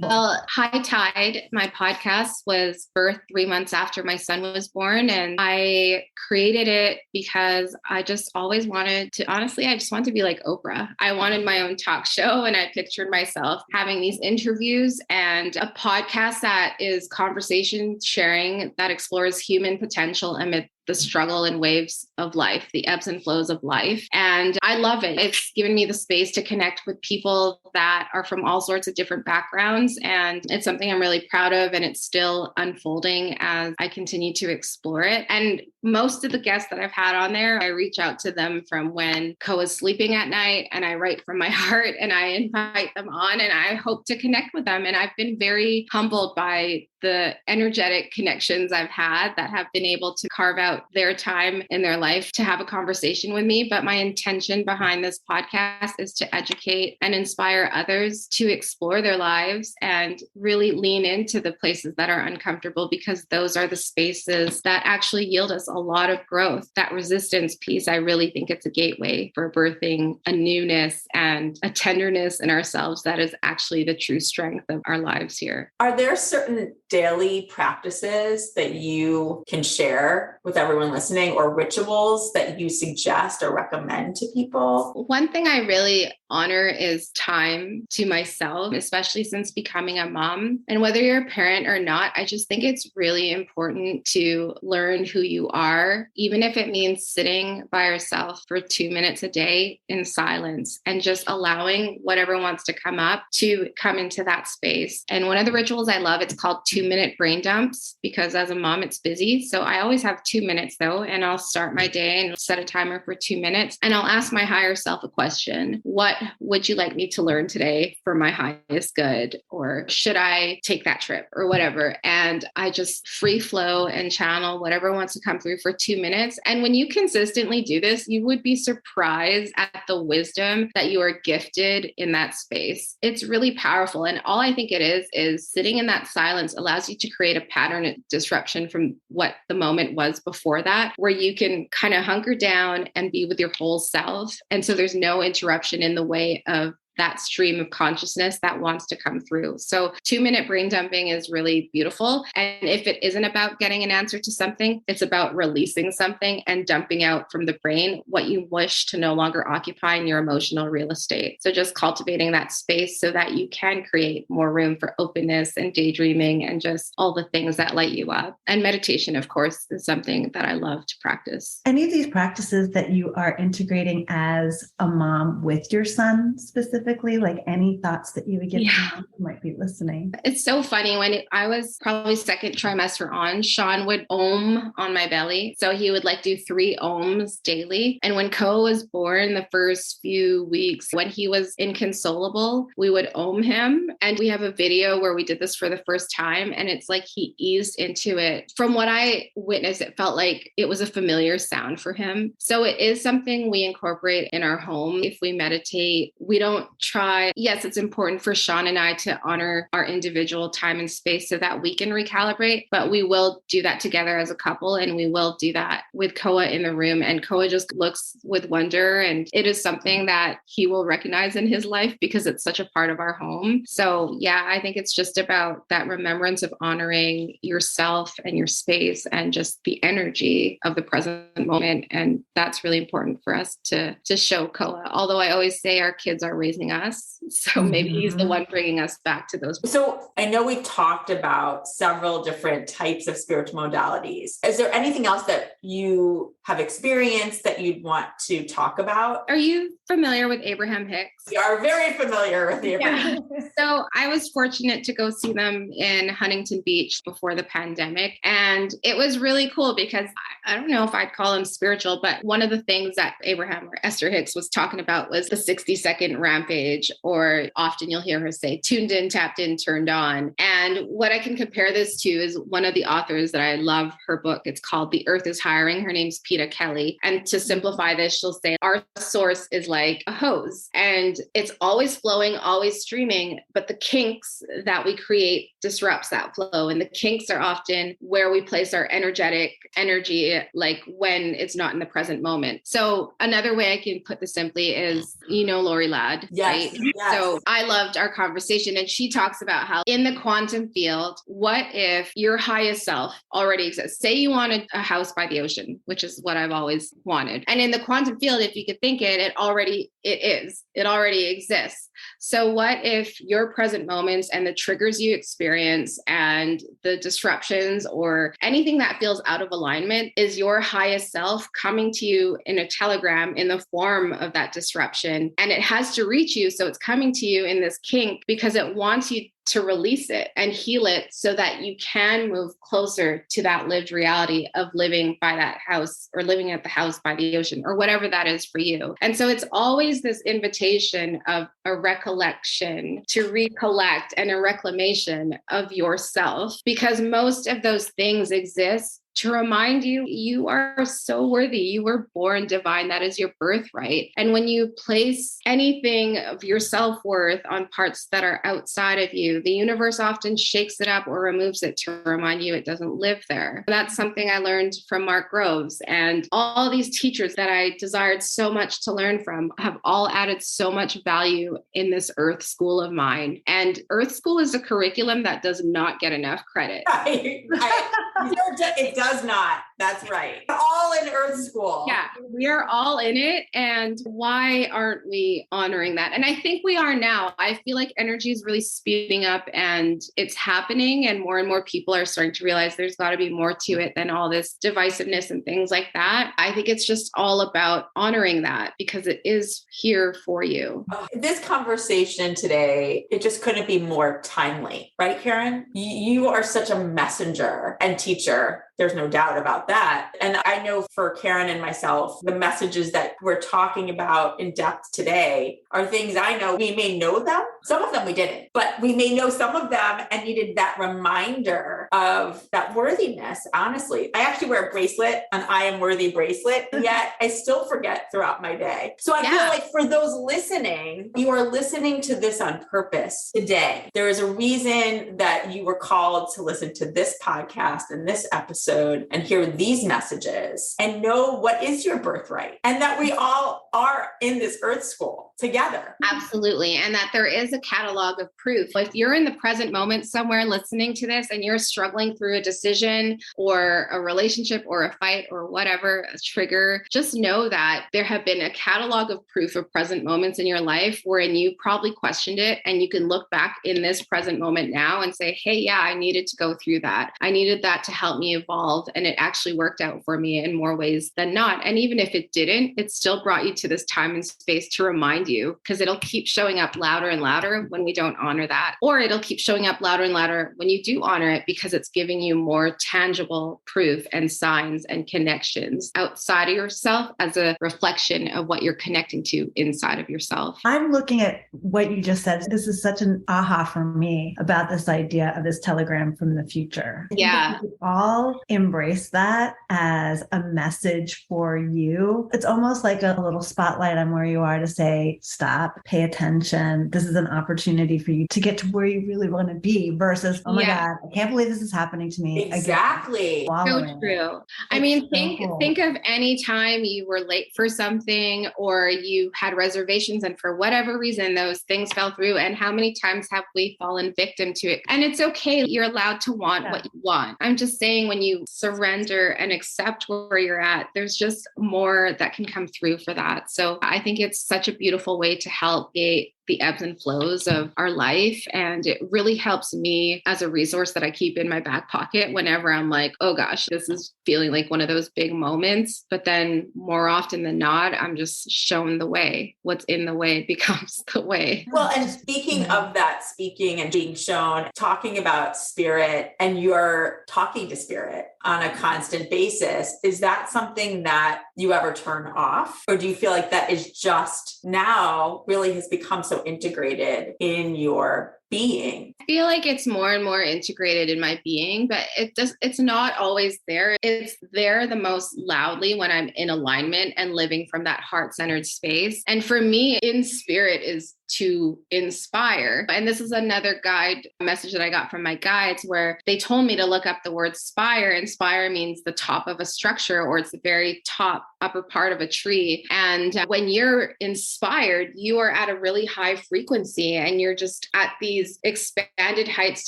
Well, High Tide, my podcast, was birthed 3 months after my son was born. And I created it because I just always wanted to, honestly, I just wanted to be like Oprah. I wanted my own talk show, and I pictured myself having these interviews and a podcast that is conversation sharing that explores human potential amid the struggle and waves of life, the ebbs and flows of life. And I love it. It's given me the space to connect with people that are from all sorts of different backgrounds. And it's something I'm really proud of. And it's still unfolding as I continue to explore it. And most of the guests that I've had on there, I reach out to them from when Co is sleeping at night, and I write from my heart and I invite them on, and I hope to connect with them. And I've been very humbled by the energetic connections I've had that have been able to carve out their time in their life to have a conversation with me. But my intention behind this podcast is to educate and inspire others to explore their lives and really lean into the places that are uncomfortable, because those are the spaces that actually yield us a lot of growth. That resistance piece, I really think it's a gateway for birthing a newness and a tenderness in ourselves that is actually the true strength of our lives here. Are there certain daily practices that you can share with everyone listening, or rituals that you suggest or recommend to people? One thing I really honor is time to myself, especially since becoming a mom. And whether you're a parent or not, I just think it's really important to learn who you are, even if it means sitting by yourself for 2 minutes a day in silence and just allowing whatever wants to come up to come into that space. And one of the rituals I love, it's called 2-minute brain dumps, because as a mom, it's busy. So I always have 2 minutes though, and I'll start my day and set a timer for 2 minutes. And I'll ask my higher self a question. What would you like me to learn today for my highest good? Or should I take that trip or whatever? And I just free flow and channel whatever wants to come through for 2 minutes. And when you consistently do this, you would be surprised at the wisdom that you are gifted in that space. It's really powerful. And all I think it is sitting in that silence allows you to create a pattern of disruption from what the moment was before that, where you can kind of hunker down and be with your whole self. And so there's no interruption in the way of that stream of consciousness that wants to come through. So 2-minute brain dumping is really beautiful. And if it isn't about getting an answer to something, it's about releasing something and dumping out from the brain what you wish to no longer occupy in your emotional real estate. So just cultivating that space so that you can create more room for openness and daydreaming and just all the things that light you up. And meditation, of course, is something that I love to practice. Any of these practices that you are integrating as a mom with your son specifically? specifically, like any thoughts that you would give to someone who might be listening? It's so funny. When I was probably second trimester on, Sean would ohm on my belly. So he would like do 3 ohms daily. And when Koa was born, the first few weeks, when he was inconsolable, we would ohm him. And we have a video where we did this for the first time. And it's like he eased into it. From what I witnessed, it felt like it was a familiar sound for him. So it is something we incorporate in our home. If we meditate, we don't try. Yes, it's important for Sean and I to honor our individual time and space so that we can recalibrate, but we will do that together as a couple. And we will do that with Koa in the room. And Koa just looks with wonder. And it is something that he will recognize in his life because it's such a part of our home. So yeah, I think it's just about that remembrance of honoring yourself and your space and just the energy of the present moment. And that's really important for us to show Koa. Although I always say our kids are raising us. So maybe he's the one bringing us back to those. So I know we've talked about several different types of spiritual modalities. Is there anything else that you have experienced that you'd want to talk about? Are you familiar with Abraham Hicks? We are very familiar with Abraham. Yeah. So I was fortunate to go see them in Huntington Beach before the pandemic. And it was really cool because I don't know if I'd call him spiritual, but one of the things that Abraham or Esther Hicks was talking about was the 60-second rampage, or often you'll hear her say, tuned in, tapped in, turned on. And what I can compare this to is one of the authors that I love her book. It's called The Earth is Hiring. Her name's Peta Kelly. And to simplify this, she'll say, our source is like a hose and it's always flowing, always streaming, but the kinks that we create disrupts that flow. And the kinks are often where we place our energetic energy, like when it's not in the present moment. So another way I can put this simply is, Lori Ladd, yes, right? Yes. So I loved our conversation, and she talks about how in the quantum field, what if your highest self already exists? Say you wanted a house by the ocean, which is what I've always wanted. And in the quantum field, if you could think it already exists. So what if your present moments and the triggers you experience and the disruptions or anything that feels out of alignment is your highest self coming to you in a telegram in the form of that disruption? And it has to reach you. So it's coming to you in this kink because it wants you to release it and heal it so that you can move closer to that lived reality of living by that house or living at the house by the ocean or whatever that is for you. And so it's always this invitation of a recollection to recollect and a reclamation of yourself, because most of those things exist to remind you, you are so worthy. You were born divine. That is your birthright. And when you place anything of your self-worth on parts that are outside of you, the universe often shakes it up or removes it to remind you it doesn't live there. That's something I learned from Mark Groves, and all these teachers that I desired so much to learn from have all added so much value in this Earth School of mine. And Earth School is a curriculum that does not get enough credit. It does not. That's right. We're all in Earth School. Yeah, we are all in it. And why aren't we honoring that? And I think we are now. I feel like energy is really speeding up and it's happening. And more people are starting to realize there's got to be more to it than all this divisiveness and things like that. I think it's just all about honoring that because it is here for you. This conversation today, it just couldn't be more timely, right, Karen? You are such a messenger and teacher. There's no doubt about that. And I know for Karen and myself, the messages that we're talking about in depth today are things I know we may know them. Some of them we didn't, but we may know some of them and needed that reminder of that worthiness. Honestly, I actually wear a bracelet, an I am worthy bracelet, yet I still forget throughout my day. So I feel like for those listening, you are listening to this on purpose today. There is a reason that you were called to listen to this podcast and this episode and hear these messages and know what is your birthright and that we all are in this Earth School together. Absolutely. And that there is is a catalog of proof. If you're in the present moment somewhere listening to this and you're struggling through a decision or a relationship or a fight or whatever, a trigger, just know that there have been a catalog of proof of present moments in your life wherein you probably questioned it, and you can look back in this present moment now and say, hey, yeah, I needed to go through that. I needed that to help me evolve. And it actually worked out for me in more ways than not. And even if it didn't, it still brought you to this time and space to remind you, because it'll keep showing up louder and louder when we don't honor that. Or it'll keep showing up louder and louder when you do honor it, because it's giving you more tangible proof and signs and connections outside of yourself as a reflection of what you're connecting to inside of yourself. I'm looking at what you just said. This is such an aha for me about this idea of this telegram from the future. Yeah. We all embrace that as a message for you. It's almost like a little spotlight on where you are to say, stop, pay attention. This is an opportunity for you to get to where you really want to be versus, oh my God, I can't believe this is happening to me. Exactly. So true. I mean, think of any time you were late for something or you had reservations and for whatever reason, those things fell through. And how many times have we fallen victim to it? And it's okay. You're allowed to want what you want. I'm just saying, when you surrender and accept where you're at, there's just more that can come through for that. So I think it's such a beautiful way to help gate the ebbs and flows of our life. And it really helps me as a resource that I keep in my back pocket whenever I'm like, oh gosh, this is feeling like one of those big moments. But then more often than not, I'm just shown the way. What's in the way becomes the way. Well, and speaking of that, speaking and being shown, talking about spirit, and you're talking to spirit on a constant basis, is that something that you ever turn off? Or do you feel like that is just now really has become so integrated in your being? I feel like it's more and more integrated in my being, but it's not always there. It's there the most loudly when I'm in alignment and living from that heart-centered space. And for me, in spirit is to inspire. And this is another guide message that I got from my guides, where they told me to look up the word spire. And spire means the top of a structure, or it's the very top upper part of a tree. And when you're inspired, you are at a really high frequency and you're just at these expanded heights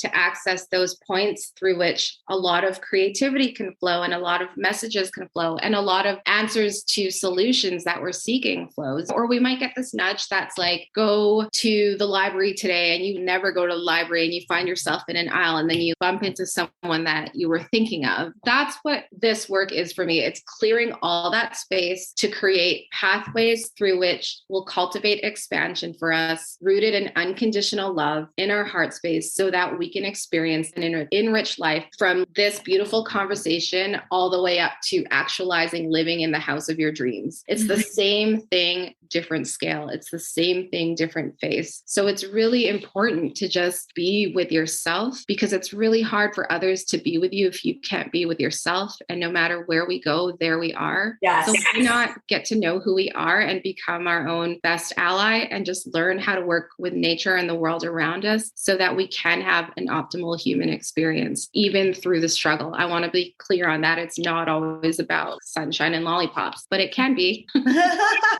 to access those points through which a lot of creativity can flow and a lot of messages can flow and a lot of answers to solutions that we're seeking flows. Or we might get this nudge that's like, go to the library today, and you never go to the library and you find yourself in an aisle and then you bump into someone that you were thinking of. That's what this work is for me. It's clearing all that space to create pathways through which will cultivate expansion for us, rooted in unconditional love in our heart space, so that we can experience an enriched life from this beautiful conversation all the way up to actualizing living in the house of your dreams. It's the same thing, different scale. It's the same thing, different face. So it's really important to just be with yourself, because it's really hard for others to be with you if you can't be with yourself. And no matter where we go, there we are. Yes. So why not get to know who we are and become our own best ally and just learn how to work with nature and the world around us so that we can have an optimal human experience, even through the struggle. I want to be clear on that. It's not always about sunshine and lollipops, but it can be.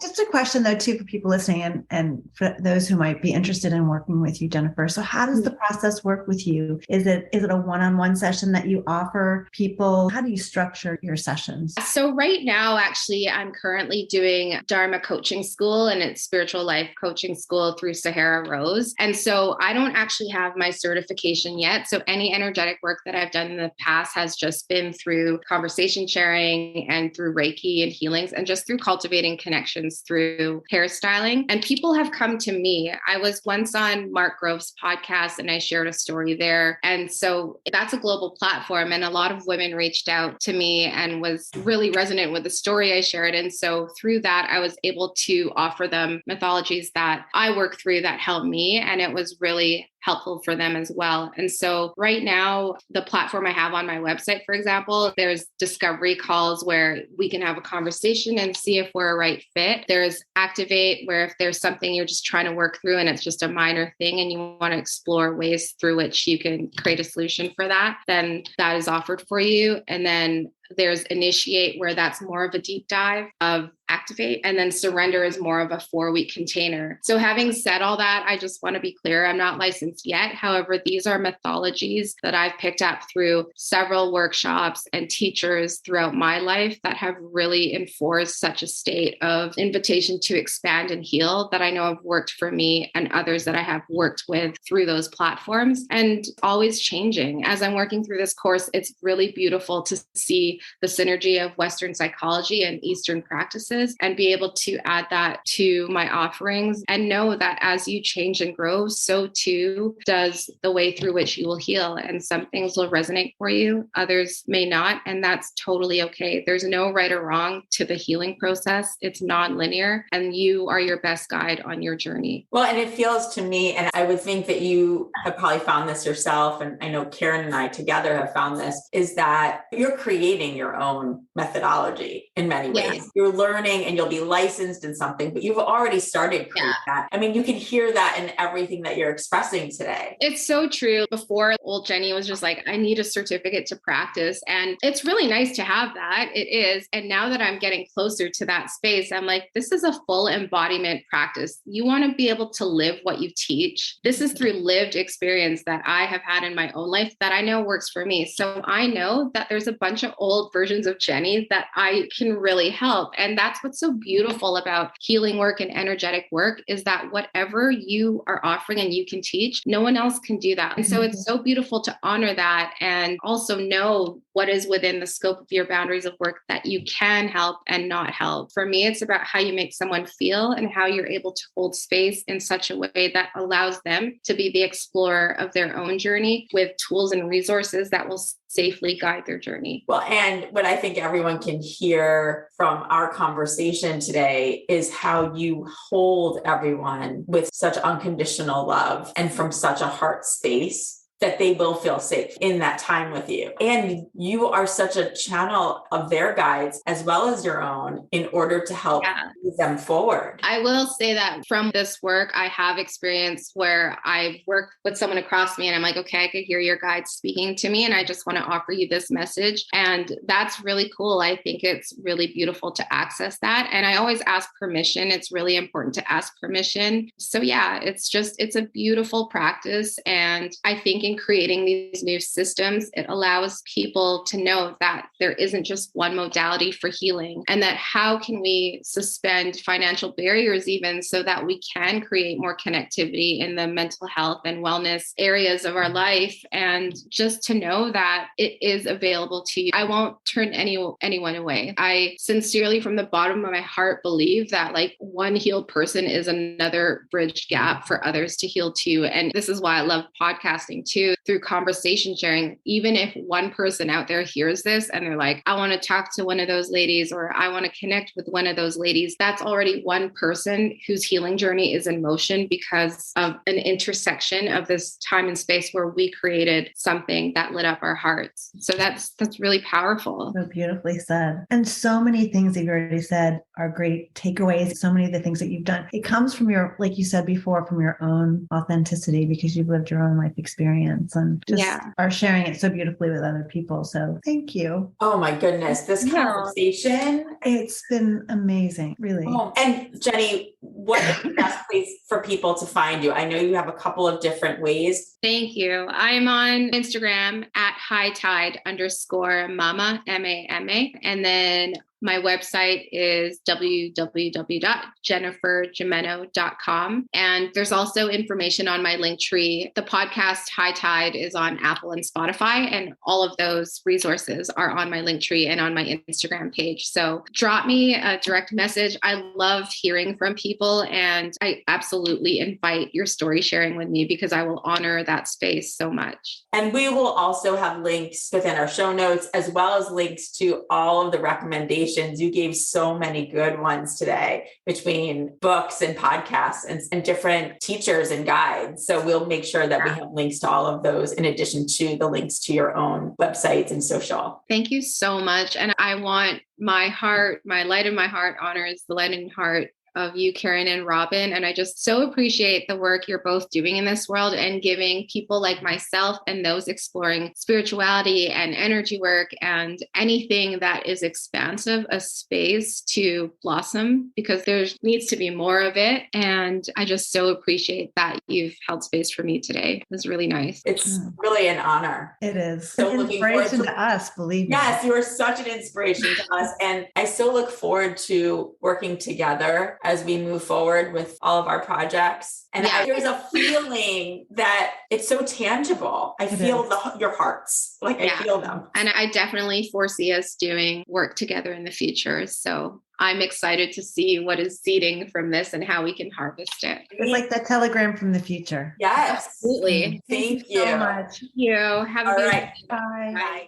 Just a question though, too, for people listening and for those who might be interested in working with you, Jennifer. So how does the process work with you? Is it a one-on-one session that you offer people? How do you structure your sessions? So right now, actually, I'm currently doing Dharma coaching school, and it's spiritual life coaching school through Sahara Rose. And so I don't actually have my certification yet. So any energetic work that I've done in the past has just been through conversation sharing and through Reiki and healings, and just through cultivating connections through hairstyling. And people have come to me. I was once on Mark Grove's podcast and I shared a story there. And so that's a global platform. And a lot of women reached out to me and was really resonant with the story I shared. And so through that, I was able to offer them mythologies that I work through that help me. And it was really helpful for them as well. And so right now, the platform I have on my website, for example, there's discovery calls where we can have a conversation and see if we're a right fit. There's activate, where if there's something you're just trying to work through and it's just a minor thing and you want to explore ways through which you can create a solution for that, then that is offered for you. And then there's initiate, where that's more of a deep dive of activate. And then surrender is more of a 4-week container. So having said all that, I just want to be clear, I'm not licensed yet. However, these are mythologies that I've picked up through several workshops and teachers throughout my life that have really enforced such a state of invitation to expand and heal that I know have worked for me and others that I have worked with through those platforms, and always changing. As I'm working through this course, it's really beautiful to see the synergy of Western psychology and Eastern practices and be able to add that to my offerings and know that as you change and grow, so too does the way through which you will heal. And some things will resonate for you, others may not. And that's totally okay. There's no right or wrong to the healing process. It's non-linear, and you are your best guide on your journey. Well, and it feels to me, and I would think that you have probably found this yourself, and I know Karen and I together have found this, is that you're creating your own methodology in many ways. Yeah. You're learning and you'll be licensed in something, but you've already started creating that. I mean, you can hear that in everything that you're expressing today. It's so true. Before, old Jenny was just like, I need a certificate to practice. And it's really nice to have that. It is. And now that I'm getting closer to that space, I'm like, this is a full embodiment practice. You want to be able to live what you teach. This is through lived experience that I have had in my own life that I know works for me. So I know that there's a bunch of old versions of Jenny that I can really help. And that's what's so beautiful about healing work and energetic work, is that whatever you are offering and you can teach, no one else can do that. And so it's so beautiful to honor that and also know what is within the scope of your boundaries of work that you can help and not help. For me, it's about how you make someone feel and how you're able to hold space in such a way that allows them to be the explorer of their own journey with tools and resources that will safely guide their journey. Well, and what I think everyone can hear from our conversation today is how you hold everyone with such unconditional love and from such a heart space that they will feel safe in that time with you. And you are such a channel of their guides as well as your own in order to help move them forward. I will say that from this work, I have experience where I've worked with someone across me and I'm like, okay, I could hear your guide speaking to me and I just want to offer you this message. And that's really cool. I think it's really beautiful to access that. And I always ask permission. It's really important to ask permission. So yeah, it's a beautiful practice. And I think in creating these new systems, it allows people to know that there isn't just one modality for healing, and that how can we suspend financial barriers even so that we can create more connectivity in the mental health and wellness areas of our life, and just to know that it is available to you. I won't turn anyone away. I sincerely, from the bottom of my heart, believe that like one healed person is another bridge gap for others to heal too. And this is why I love podcasting too, through conversation sharing. Even if one person out there hears this and they're like, I want to talk to one of those ladies, or I want to connect with one of those ladies, that's already one person whose healing journey is in motion because of an intersection of this time and space where we created something that lit up our hearts. So that's really powerful. So beautifully said. And so many things that you've already said are great takeaways. So many of the things that you've done, it comes from your, like you said before, from your own authenticity, because you've lived your own life experience and just are sharing it so beautifully with other people. So thank you. Oh my goodness. This conversation. It's been amazing, really. Oh, and Jenny, what is the best place for people to find you? I know you have a couple of different ways. Thank you. I'm on Instagram at hightide_mama, MAMA. And then my website is www.jenniferjimeno.com. And there's also information on my link tree. The podcast High Tide is on Apple and Spotify, and all of those resources are on my link tree and on my Instagram page. So drop me a direct message. I love hearing from people, and I absolutely invite your story sharing with me because I will honor that space so much. And we will also have links within our show notes, as well as links to all of the recommendations. You gave so many good ones today between books and podcasts and different teachers and guides. So we'll make sure that we have links to all of those in addition to the links to your own websites and social. Thank you so much. And I want my heart, my light in my heart honors the light in heart of you, Karen and Robin. And I just so appreciate the work you're both doing in this world and giving people like myself and those exploring spirituality and energy work and anything that is expansive a space to blossom, because there needs to be more of it. And I just so appreciate that you've held space for me today. It was really nice. It's really an honor. It is. So An looking forward inspiration to us, believe me. Yes, you are such an inspiration to us. And I so look forward to working together as we move forward with all of our projects. And there's a feeling that it's so tangible. I feel your hearts, like I feel them. And I definitely foresee us doing work together in the future. So I'm excited to see what is seeding from this and how we can harvest it. It's like that telegram from the future. Yes. Absolutely. Thank you so much. Thank you. Have a All good right. Bye. Bye.